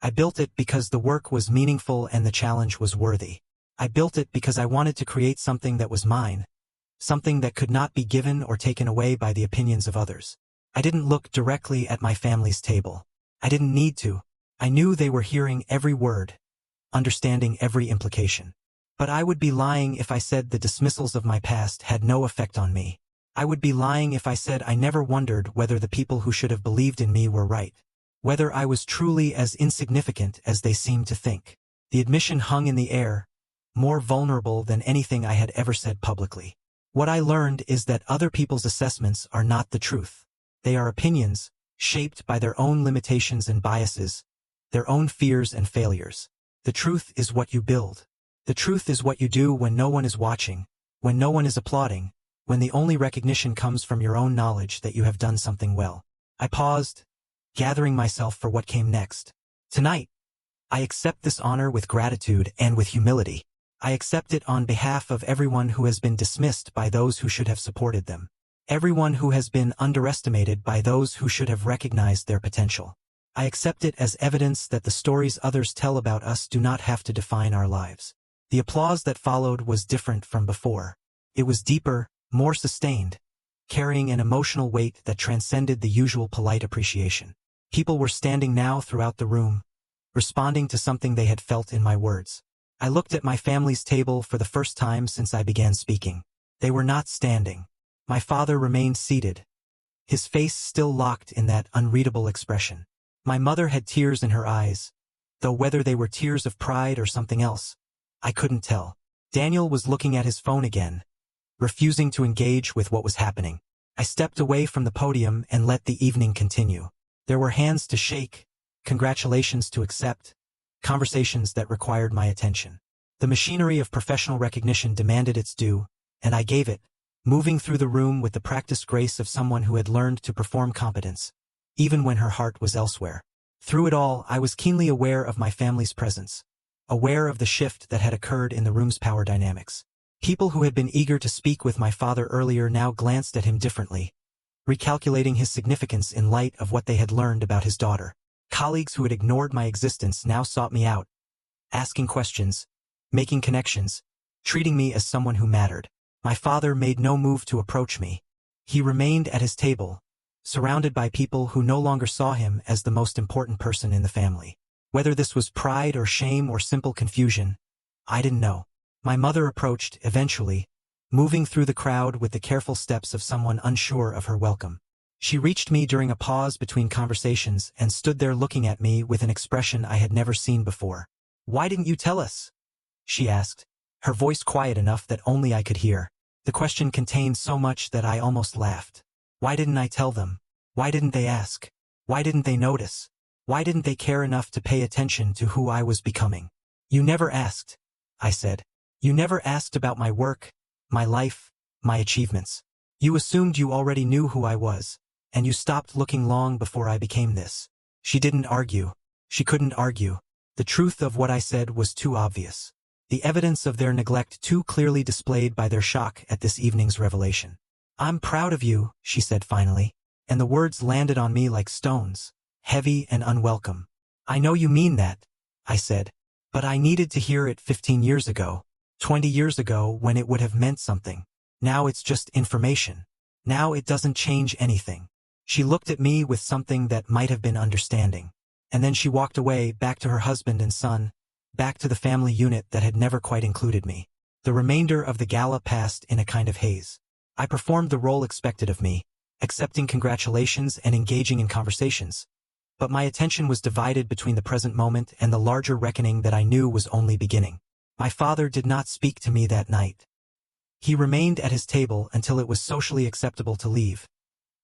I built it because the work was meaningful and the challenge was worthy. I built it because I wanted to create something that was mine, something that could not be given or taken away by the opinions of others. I didn't look directly at my family's table. I didn't need to. I knew they were hearing every word, understanding every implication. But I would be lying if I said the dismissals of my past had no effect on me. I would be lying if I said I never wondered whether the people who should have believed in me were right, whether I was truly as insignificant as they seemed to think. The admission hung in the air, more vulnerable than anything I had ever said publicly. What I learned is that other people's assessments are not the truth. They are opinions, shaped by their own limitations and biases, their own fears and failures. The truth is what you build. The truth is what you do when no one is watching, when no one is applauding, when the only recognition comes from your own knowledge that you have done something well. I paused, gathering myself for what came next. Tonight, I accept this honor with gratitude and with humility. I accept it on behalf of everyone who has been dismissed by those who should have supported them. Everyone who has been underestimated by those who should have recognized their potential. I accept it as evidence that the stories others tell about us do not have to define our lives. The applause that followed was different from before. It was deeper, more sustained, carrying an emotional weight that transcended the usual polite appreciation. People were standing now throughout the room, responding to something they had felt in my words. I looked at my family's table for the first time since I began speaking. They were not standing. My father remained seated, his face still locked in that unreadable expression. My mother had tears in her eyes, though whether they were tears of pride or something else, I couldn't tell. Daniel was looking at his phone again, refusing to engage with what was happening. I stepped away from the podium and let the evening continue. There were hands to shake, congratulations to accept, conversations that required my attention. The machinery of professional recognition demanded its due, and I gave it, moving through the room with the practiced grace of someone who had learned to perform competence, even when her heart was elsewhere. Through it all, I was keenly aware of my family's presence, aware of the shift that had occurred in the room's power dynamics. People who had been eager to speak with my father earlier now glanced at him differently, recalculating his significance in light of what they had learned about his daughter. Colleagues who had ignored my existence now sought me out, asking questions, making connections, treating me as someone who mattered. My father made no move to approach me. He remained at his table, surrounded by people who no longer saw him as the most important person in the family. Whether this was pride or shame or simple confusion, I didn't know. My mother approached, eventually, moving through the crowd with the careful steps of someone unsure of her welcome. She reached me during a pause between conversations and stood there looking at me with an expression I had never seen before. "Why didn't you tell us?" she asked, her voice quiet enough that only I could hear. The question contained so much that I almost laughed. Why didn't I tell them? Why didn't they ask? Why didn't they notice? Why didn't they care enough to pay attention to who I was becoming? "You never asked," I said. "You never asked about my work, my life, my achievements. You assumed you already knew who I was, and you stopped looking long before I became this." She didn't argue. She couldn't argue. The truth of what I said was too obvious. The evidence of their neglect too clearly displayed by their shock at this evening's revelation. "I'm proud of you," she said finally, and the words landed on me like stones, heavy and unwelcome. "I know you mean that," I said, "but I needed to hear it 15 years ago, 20 years ago when it would have meant something. Now it's just information. Now it doesn't change anything." She looked at me with something that might have been understanding. And then she walked away, back to her husband and son, back to the family unit that had never quite included me. The remainder of the gala passed in a kind of haze. I performed the role expected of me, accepting congratulations and engaging in conversations. But my attention was divided between the present moment and the larger reckoning that I knew was only beginning. My father did not speak to me that night. He remained at his table until it was socially acceptable to leave,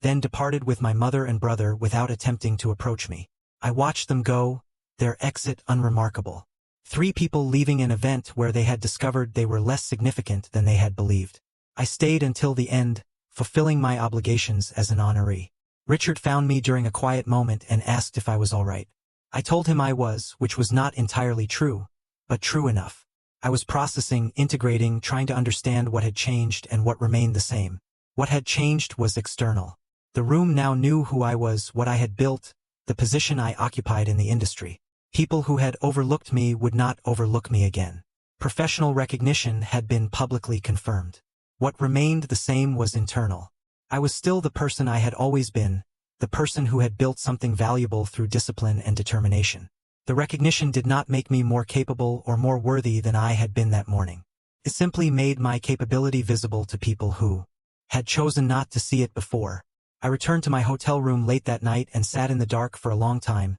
then departed with my mother and brother without attempting to approach me. I watched them go, their exit unremarkable. 3 people leaving an event where they had discovered they were less significant than they had believed. I stayed until the end, fulfilling my obligations as an honoree. Richard found me during a quiet moment and asked if I was all right. I told him I was, which was not entirely true, but true enough. I was processing, integrating, trying to understand what had changed and what remained the same. What had changed was external. The room now knew who I was, what I had built, the position I occupied in the industry. People who had overlooked me would not overlook me again. Professional recognition had been publicly confirmed. What remained the same was internal. I was still the person I had always been, the person who had built something valuable through discipline and determination. The recognition did not make me more capable or more worthy than I had been that morning. It simply made my capability visible to people who had chosen not to see it before. I returned to my hotel room late that night and sat in the dark for a long time,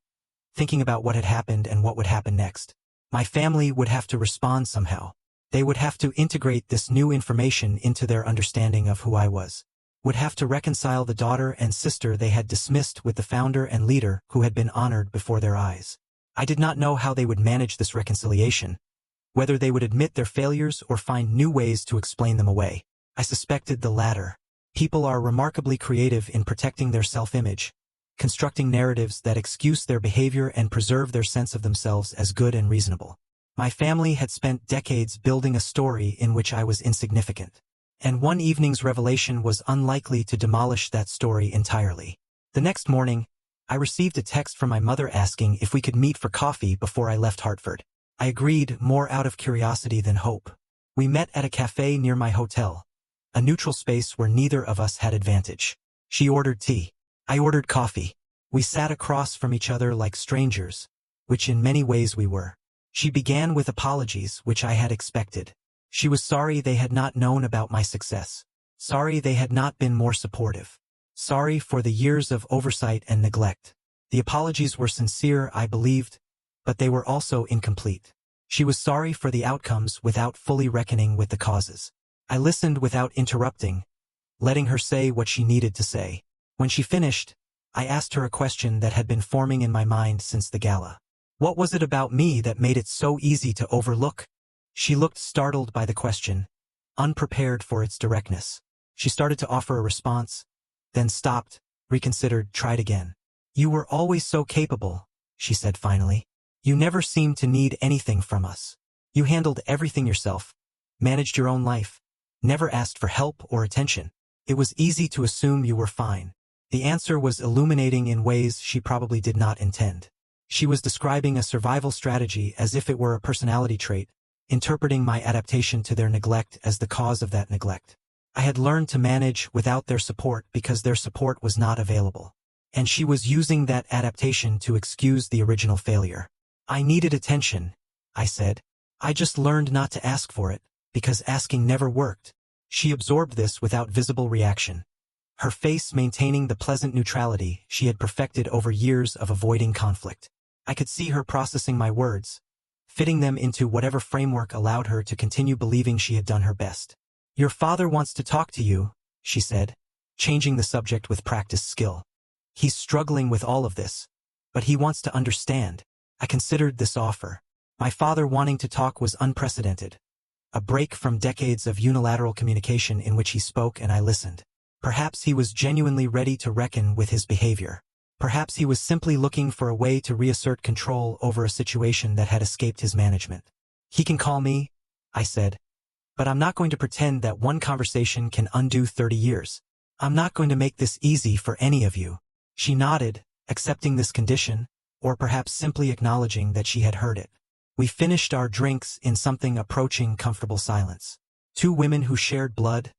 thinking about what had happened and what would happen next. My family would have to respond somehow. They would have to integrate this new information into their understanding of who I was. Would have to reconcile the daughter and sister they had dismissed with the founder and leader who had been honored before their eyes. I did not know how they would manage this reconciliation, whether they would admit their failures or find new ways to explain them away. I suspected the latter. People are remarkably creative in protecting their self-image, constructing narratives that excuse their behavior and preserve their sense of themselves as good and reasonable. My family had spent decades building a story in which I was insignificant, and one evening's revelation was unlikely to demolish that story entirely. The next morning, I received a text from my mother asking if we could meet for coffee before I left Hartford. I agreed, more out of curiosity than hope. We met at a cafe near my hotel, a neutral space where neither of us had advantage. She ordered tea. I ordered coffee. We sat across from each other like strangers, which in many ways we were. She began with apologies, which I had expected. She was sorry they had not known about my success. Sorry they had not been more supportive. Sorry for the years of oversight and neglect. The apologies were sincere, I believed, but they were also incomplete. She was sorry for the outcomes without fully reckoning with the causes. I listened without interrupting, letting her say what she needed to say. When she finished, I asked her a question that had been forming in my mind since the gala. What was it about me that made it so easy to overlook? She looked startled by the question, unprepared for its directness. She started to offer a response, then stopped, reconsidered, tried again. "You were always so capable," she said finally. "You never seemed to need anything from us. You handled everything yourself, managed your own life, never asked for help or attention. It was easy to assume you were fine." The answer was illuminating in ways she probably did not intend. She was describing a survival strategy as if it were a personality trait, interpreting my adaptation to their neglect as the cause of that neglect. I had learned to manage without their support because their support was not available. And she was using that adaptation to excuse the original failure. "I needed attention," I said. "I just learned not to ask for it, because asking never worked." She absorbed this without visible reaction, her face maintaining the pleasant neutrality she had perfected over years of avoiding conflict. I could see her processing my words, fitting them into whatever framework allowed her to continue believing she had done her best. "Your father wants to talk to you," she said, changing the subject with practiced skill. "He's struggling with all of this, but he wants to understand." I considered this offer. My father wanting to talk was unprecedented, a break from decades of unilateral communication in which he spoke and I listened. Perhaps he was genuinely ready to reckon with his behavior. Perhaps he was simply looking for a way to reassert control over a situation that had escaped his management. "He can call me," I said, "but I'm not going to pretend that one conversation can undo 30 years. I'm not going to make this easy for any of you." She nodded, accepting this condition, or perhaps simply acknowledging that she had heard it. We finished our drinks in something approaching comfortable silence. Two women who shared blood,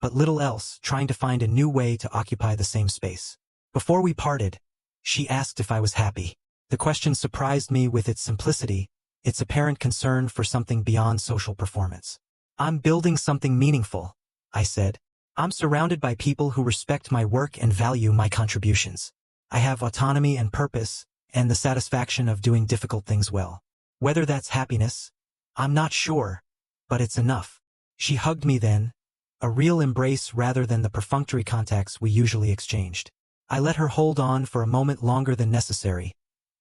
but little else, trying to find a new way to occupy the same space. Before we parted, she asked if I was happy. The question surprised me with its simplicity, its apparent concern for something beyond social performance. "I'm building something meaningful," I said. "I'm surrounded by people who respect my work and value my contributions. I have autonomy and purpose, and the satisfaction of doing difficult things well. Whether that's happiness, I'm not sure, but it's enough." She hugged me then, a real embrace rather than the perfunctory contacts we usually exchanged. I let her hold on for a moment longer than necessary,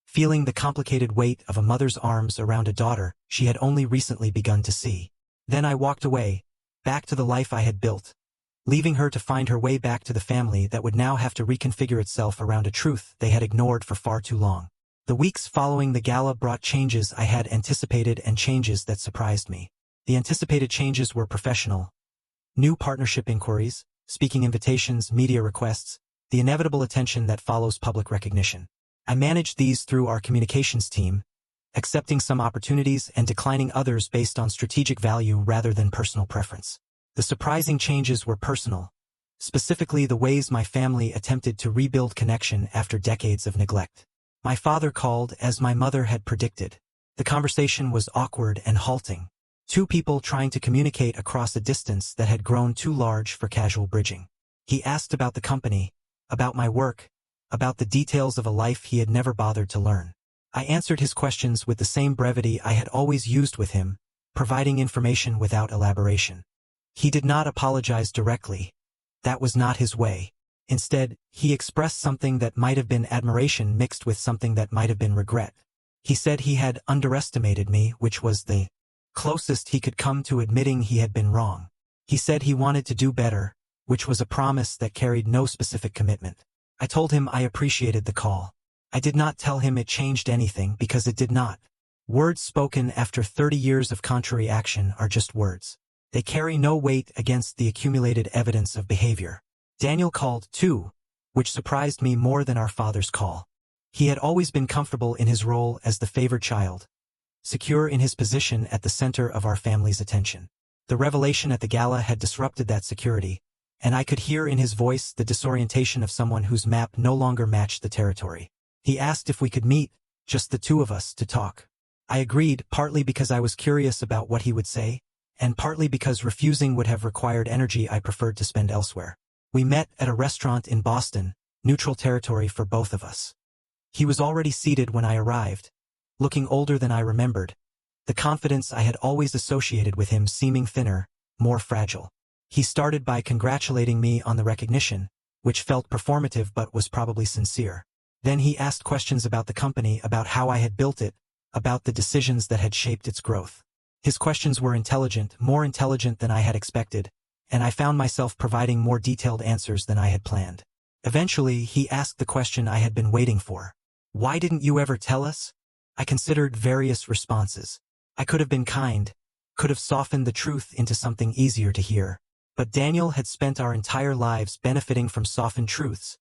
feeling the complicated weight of a mother's arms around a daughter she had only recently begun to see. Then I walked away, back to the life I had built, leaving her to find her way back to the family that would now have to reconfigure itself around a truth they had ignored for far too long. The weeks following the gala brought changes I had anticipated and changes that surprised me. The anticipated changes were professional. New partnership inquiries, speaking invitations, media requests, the inevitable attention that follows public recognition. I managed these through our communications team, accepting some opportunities and declining others based on strategic value rather than personal preference. The surprising changes were personal, specifically the ways my family attempted to rebuild connection after decades of neglect. My father called as my mother had predicted. The conversation was awkward and halting. Two people trying to communicate across a distance that had grown too large for casual bridging. He asked about the company, about my work, about the details of a life he had never bothered to learn. I answered his questions with the same brevity I had always used with him, providing information without elaboration. He did not apologize directly. That was not his way. Instead, he expressed something that might have been admiration mixed with something that might have been regret. He said he had underestimated me, which was the closest he could come to admitting he had been wrong. He said he wanted to do better, which was a promise that carried no specific commitment. I told him I appreciated the call. I did not tell him it changed anything because it did not. Words spoken after 30 years of contrary action are just words. They carry no weight against the accumulated evidence of behavior. Daniel called, too, which surprised me more than our father's call. He had always been comfortable in his role as the favored child, secure in his position at the center of our family's attention. The revelation at the gala had disrupted that security, and I could hear in his voice the disorientation of someone whose map no longer matched the territory. He asked if we could meet, just the two of us, to talk. I agreed, partly because I was curious about what he would say, and partly because refusing would have required energy I preferred to spend elsewhere. We met at a restaurant in Boston, neutral territory for both of us. He was already seated when I arrived, looking older than I remembered, the confidence I had always associated with him seeming thinner, more fragile. He started by congratulating me on the recognition, which felt performative but was probably sincere. Then he asked questions about the company, about how I had built it, about the decisions that had shaped its growth. His questions were intelligent, more intelligent than I had expected, and I found myself providing more detailed answers than I had planned. Eventually, he asked the question I had been waiting for. Why didn't you ever tell us? I considered various responses. I could have been kind, could have softened the truth into something easier to hear. But Daniel had spent our entire lives benefiting from softened truths,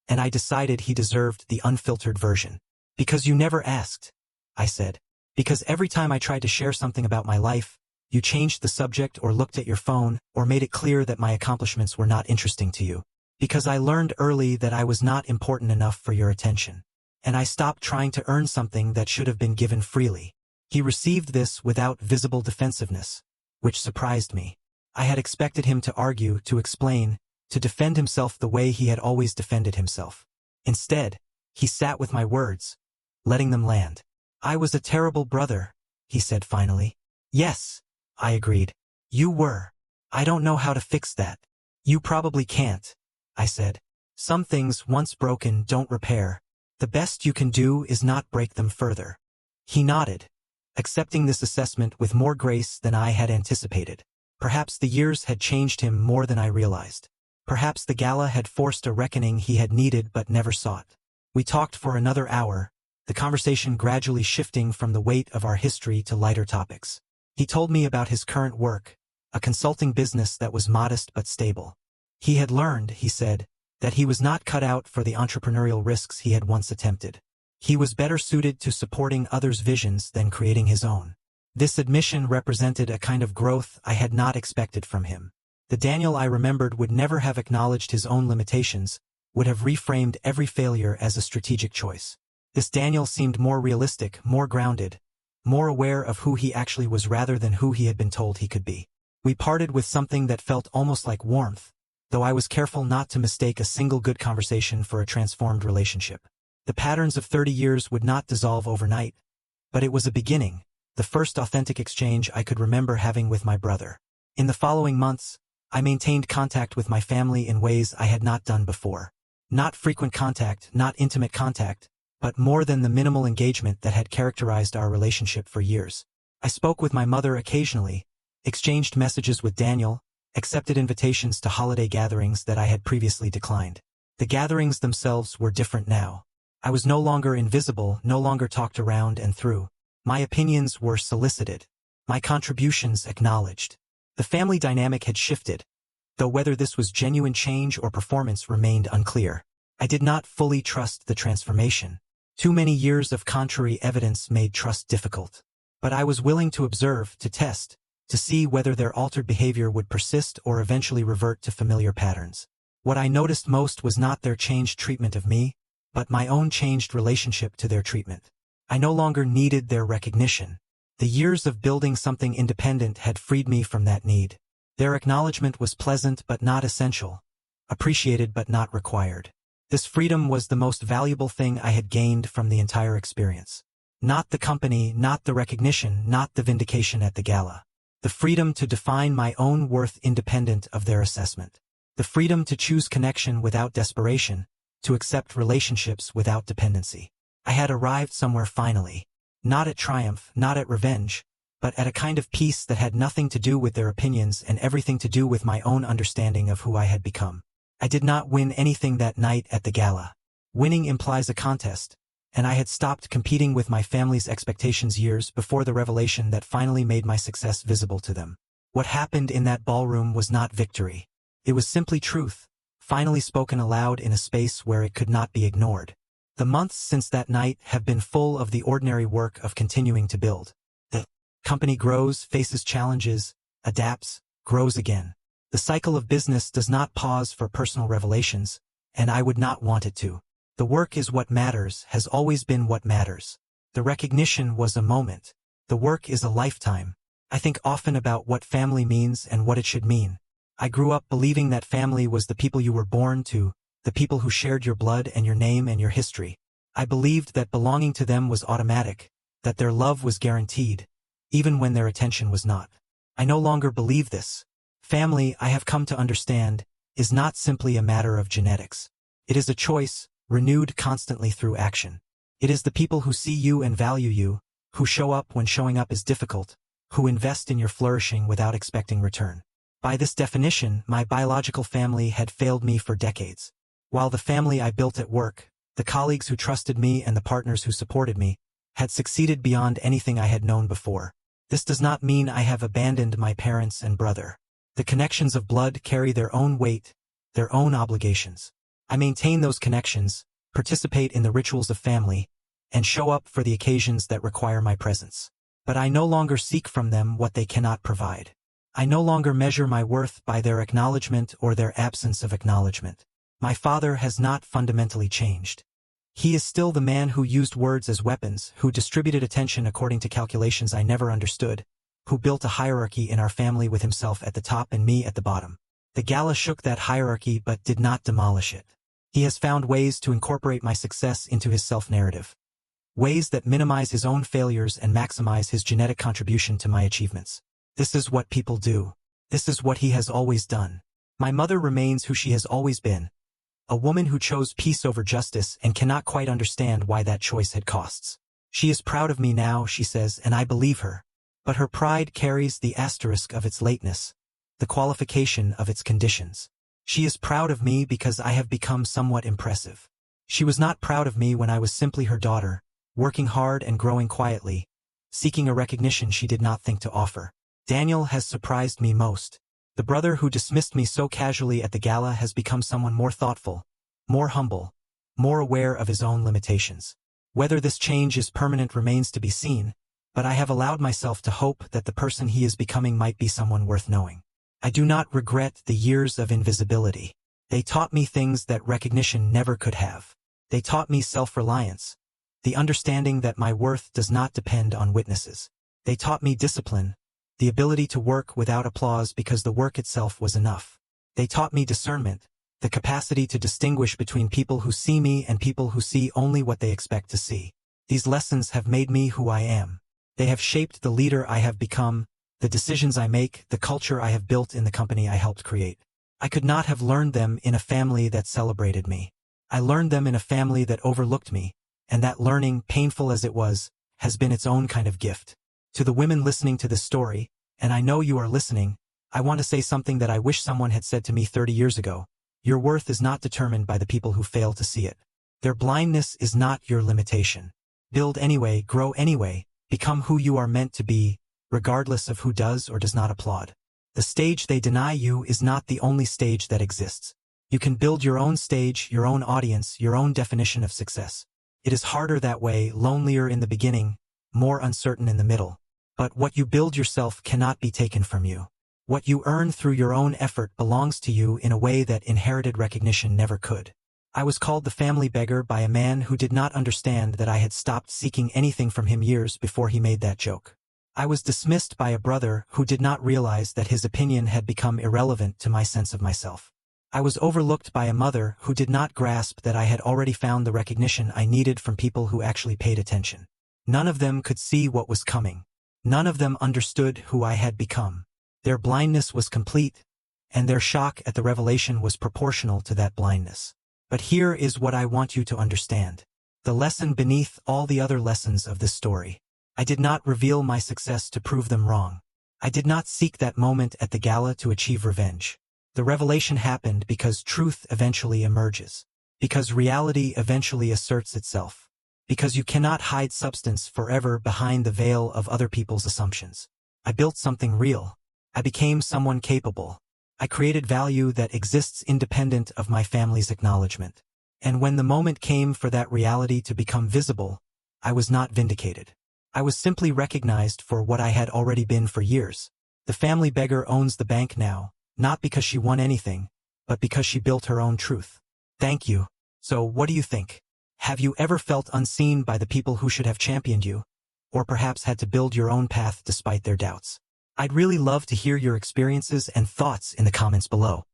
and I decided he deserved the unfiltered version. Because you never asked, I said. Because every time I tried to share something about my life, you changed the subject or looked at your phone or made it clear that my accomplishments were not interesting to you. Because I learned early that I was not important enough for your attention. And I stopped trying to earn something that should have been given freely. He received this without visible defensiveness, which surprised me. I had expected him to argue, to explain, to defend himself the way he had always defended himself. Instead, he sat with my words, letting them land. I was a terrible brother, he said finally. Yes, I agreed. You were. I don't know how to fix that. You probably can't, I said. Some things, once broken, don't repair. The best you can do is not break them further. He nodded, accepting this assessment with more grace than I had anticipated. Perhaps the years had changed him more than I realized. Perhaps the gala had forced a reckoning he had needed but never sought. We talked for another hour, the conversation gradually shifting from the weight of our history to lighter topics. He told me about his current work, a consulting business that was modest but stable. He had learned, he said, that he was not cut out for the entrepreneurial risks he had once attempted. He was better suited to supporting others' visions than creating his own. This admission represented a kind of growth I had not expected from him. The Daniel I remembered would never have acknowledged his own limitations, would have reframed every failure as a strategic choice. This Daniel seemed more realistic, more grounded, more aware of who he actually was rather than who he had been told he could be. We parted with something that felt almost like warmth, though I was careful not to mistake a single good conversation for a transformed relationship. The patterns of 30 years would not dissolve overnight, but it was a beginning, the first authentic exchange I could remember having with my brother. In the following months, I maintained contact with my family in ways I had not done before. Not frequent contact, not intimate contact, but more than the minimal engagement that had characterized our relationship for years. I spoke with my mother occasionally, exchanged messages with Daniel, accepted invitations to holiday gatherings that I had previously declined. The gatherings themselves were different now. I was no longer invisible, no longer talked around and through. My opinions were solicited, my contributions acknowledged. The family dynamic had shifted, though whether this was genuine change or performance remained unclear. I did not fully trust the transformation. Too many years of contrary evidence made trust difficult. But I was willing to observe, to test, to see whether their altered behavior would persist or eventually revert to familiar patterns. What I noticed most was not their changed treatment of me, but my own changed relationship to their treatment. I no longer needed their recognition. The years of building something independent had freed me from that need. Their acknowledgement was pleasant but not essential, appreciated but not required. This freedom was the most valuable thing I had gained from the entire experience. Not the company, not the recognition, not the vindication at the gala. The freedom to define my own worth independent of their assessment. The freedom to choose connection without desperation, to accept relationships without dependency. I had arrived somewhere finally. Not at triumph, not at revenge, but at a kind of peace that had nothing to do with their opinions and everything to do with my own understanding of who I had become. I did not win anything that night at the gala. Winning implies a contest, and I had stopped competing with my family's expectations years before the revelation that finally made my success visible to them. What happened in that ballroom was not victory. It was simply truth, finally spoken aloud in a space where it could not be ignored. The months since that night have been full of the ordinary work of continuing to build. The company grows, faces challenges, adapts, grows again. The cycle of business does not pause for personal revelations, and I would not want it to. The work is what matters, has always been what matters. The recognition was a moment. The work is a lifetime. I think often about what family means and what it should mean. I grew up believing that family was the people you were born to, the people who shared your blood and your name and your history. I believed that belonging to them was automatic, that their love was guaranteed, even when their attention was not. I no longer believe this. Family, I have come to understand, is not simply a matter of genetics. It is a choice, renewed constantly through action. It is the people who see you and value you, who show up when showing up is difficult, who invest in your flourishing without expecting return. By this definition, my biological family had failed me for decades. While the family I built at work, the colleagues who trusted me and the partners who supported me, had succeeded beyond anything I had known before. This does not mean I have abandoned my parents and brother. The connections of blood carry their own weight, their own obligations. I maintain those connections, participate in the rituals of family, and show up for the occasions that require my presence. But I no longer seek from them what they cannot provide. I no longer measure my worth by their acknowledgement or their absence of acknowledgement. My father has not fundamentally changed. He is still the man who used words as weapons, who distributed attention according to calculations I never understood, who built a hierarchy in our family with himself at the top and me at the bottom. The gala shook that hierarchy but did not demolish it. He has found ways to incorporate my success into his self-narrative. Ways that minimize his own failures and maximize his genetic contribution to my achievements. This is what people do. This is what he has always done. My mother remains who she has always been. A woman who chose peace over justice and cannot quite understand why that choice had costs. She is proud of me now, she says, and I believe her. But her pride carries the asterisk of its lateness, the qualification of its conditions. She is proud of me because I have become somewhat impressive. She was not proud of me when I was simply her daughter, working hard and growing quietly, seeking a recognition she did not think to offer. Daniel has surprised me most. The brother who dismissed me so casually at the gala has become someone more thoughtful, more humble, more aware of his own limitations. Whether this change is permanent remains to be seen, but I have allowed myself to hope that the person he is becoming might be someone worth knowing. I do not regret the years of invisibility. They taught me things that recognition never could have. They taught me self-reliance, the understanding that my worth does not depend on witnesses. They taught me discipline, the ability to work without applause because the work itself was enough. They taught me discernment, the capacity to distinguish between people who see me and people who see only what they expect to see. These lessons have made me who I am. They have shaped the leader I have become, the decisions I make, the culture I have built in the company I helped create. I could not have learned them in a family that celebrated me. I learned them in a family that overlooked me, and that learning, painful as it was, has been its own kind of gift. To the women listening to this story, and I know you are listening, I want to say something that I wish someone had said to me 30 years ago. Your worth is not determined by the people who fail to see it. Their blindness is not your limitation. Build anyway, grow anyway, become who you are meant to be, regardless of who does or does not applaud. The stage they deny you is not the only stage that exists. You can build your own stage, your own audience, your own definition of success. It is harder that way, lonelier in the beginning, more uncertain in the middle. But what you build yourself cannot be taken from you. What you earn through your own effort belongs to you in a way that inherited recognition never could. I was called the family beggar by a man who did not understand that I had stopped seeking anything from him years before he made that joke. I was dismissed by a brother who did not realize that his opinion had become irrelevant to my sense of myself. I was overlooked by a mother who did not grasp that I had already found the recognition I needed from people who actually paid attention. None of them could see what was coming. None of them understood who I had become. Their blindness was complete, and their shock at the revelation was proportional to that blindness. But here is what I want you to understand. The lesson beneath all the other lessons of this story. I did not reveal my success to prove them wrong. I did not seek that moment at the gala to achieve revenge. The revelation happened because truth eventually emerges. Because reality eventually asserts itself. Because you cannot hide substance forever behind the veil of other people's assumptions. I built something real. I became someone capable. I created value that exists independent of my family's acknowledgement. And when the moment came for that reality to become visible, I was not vindicated. I was simply recognized for what I had already been for years. The family beggar owns the bank now, not because she won anything, but because she built her own truth. Thank you. So what do you think? Have you ever felt unseen by the people who should have championed you? Or perhaps had to build your own path despite their doubts? I'd really love to hear your experiences and thoughts in the comments below.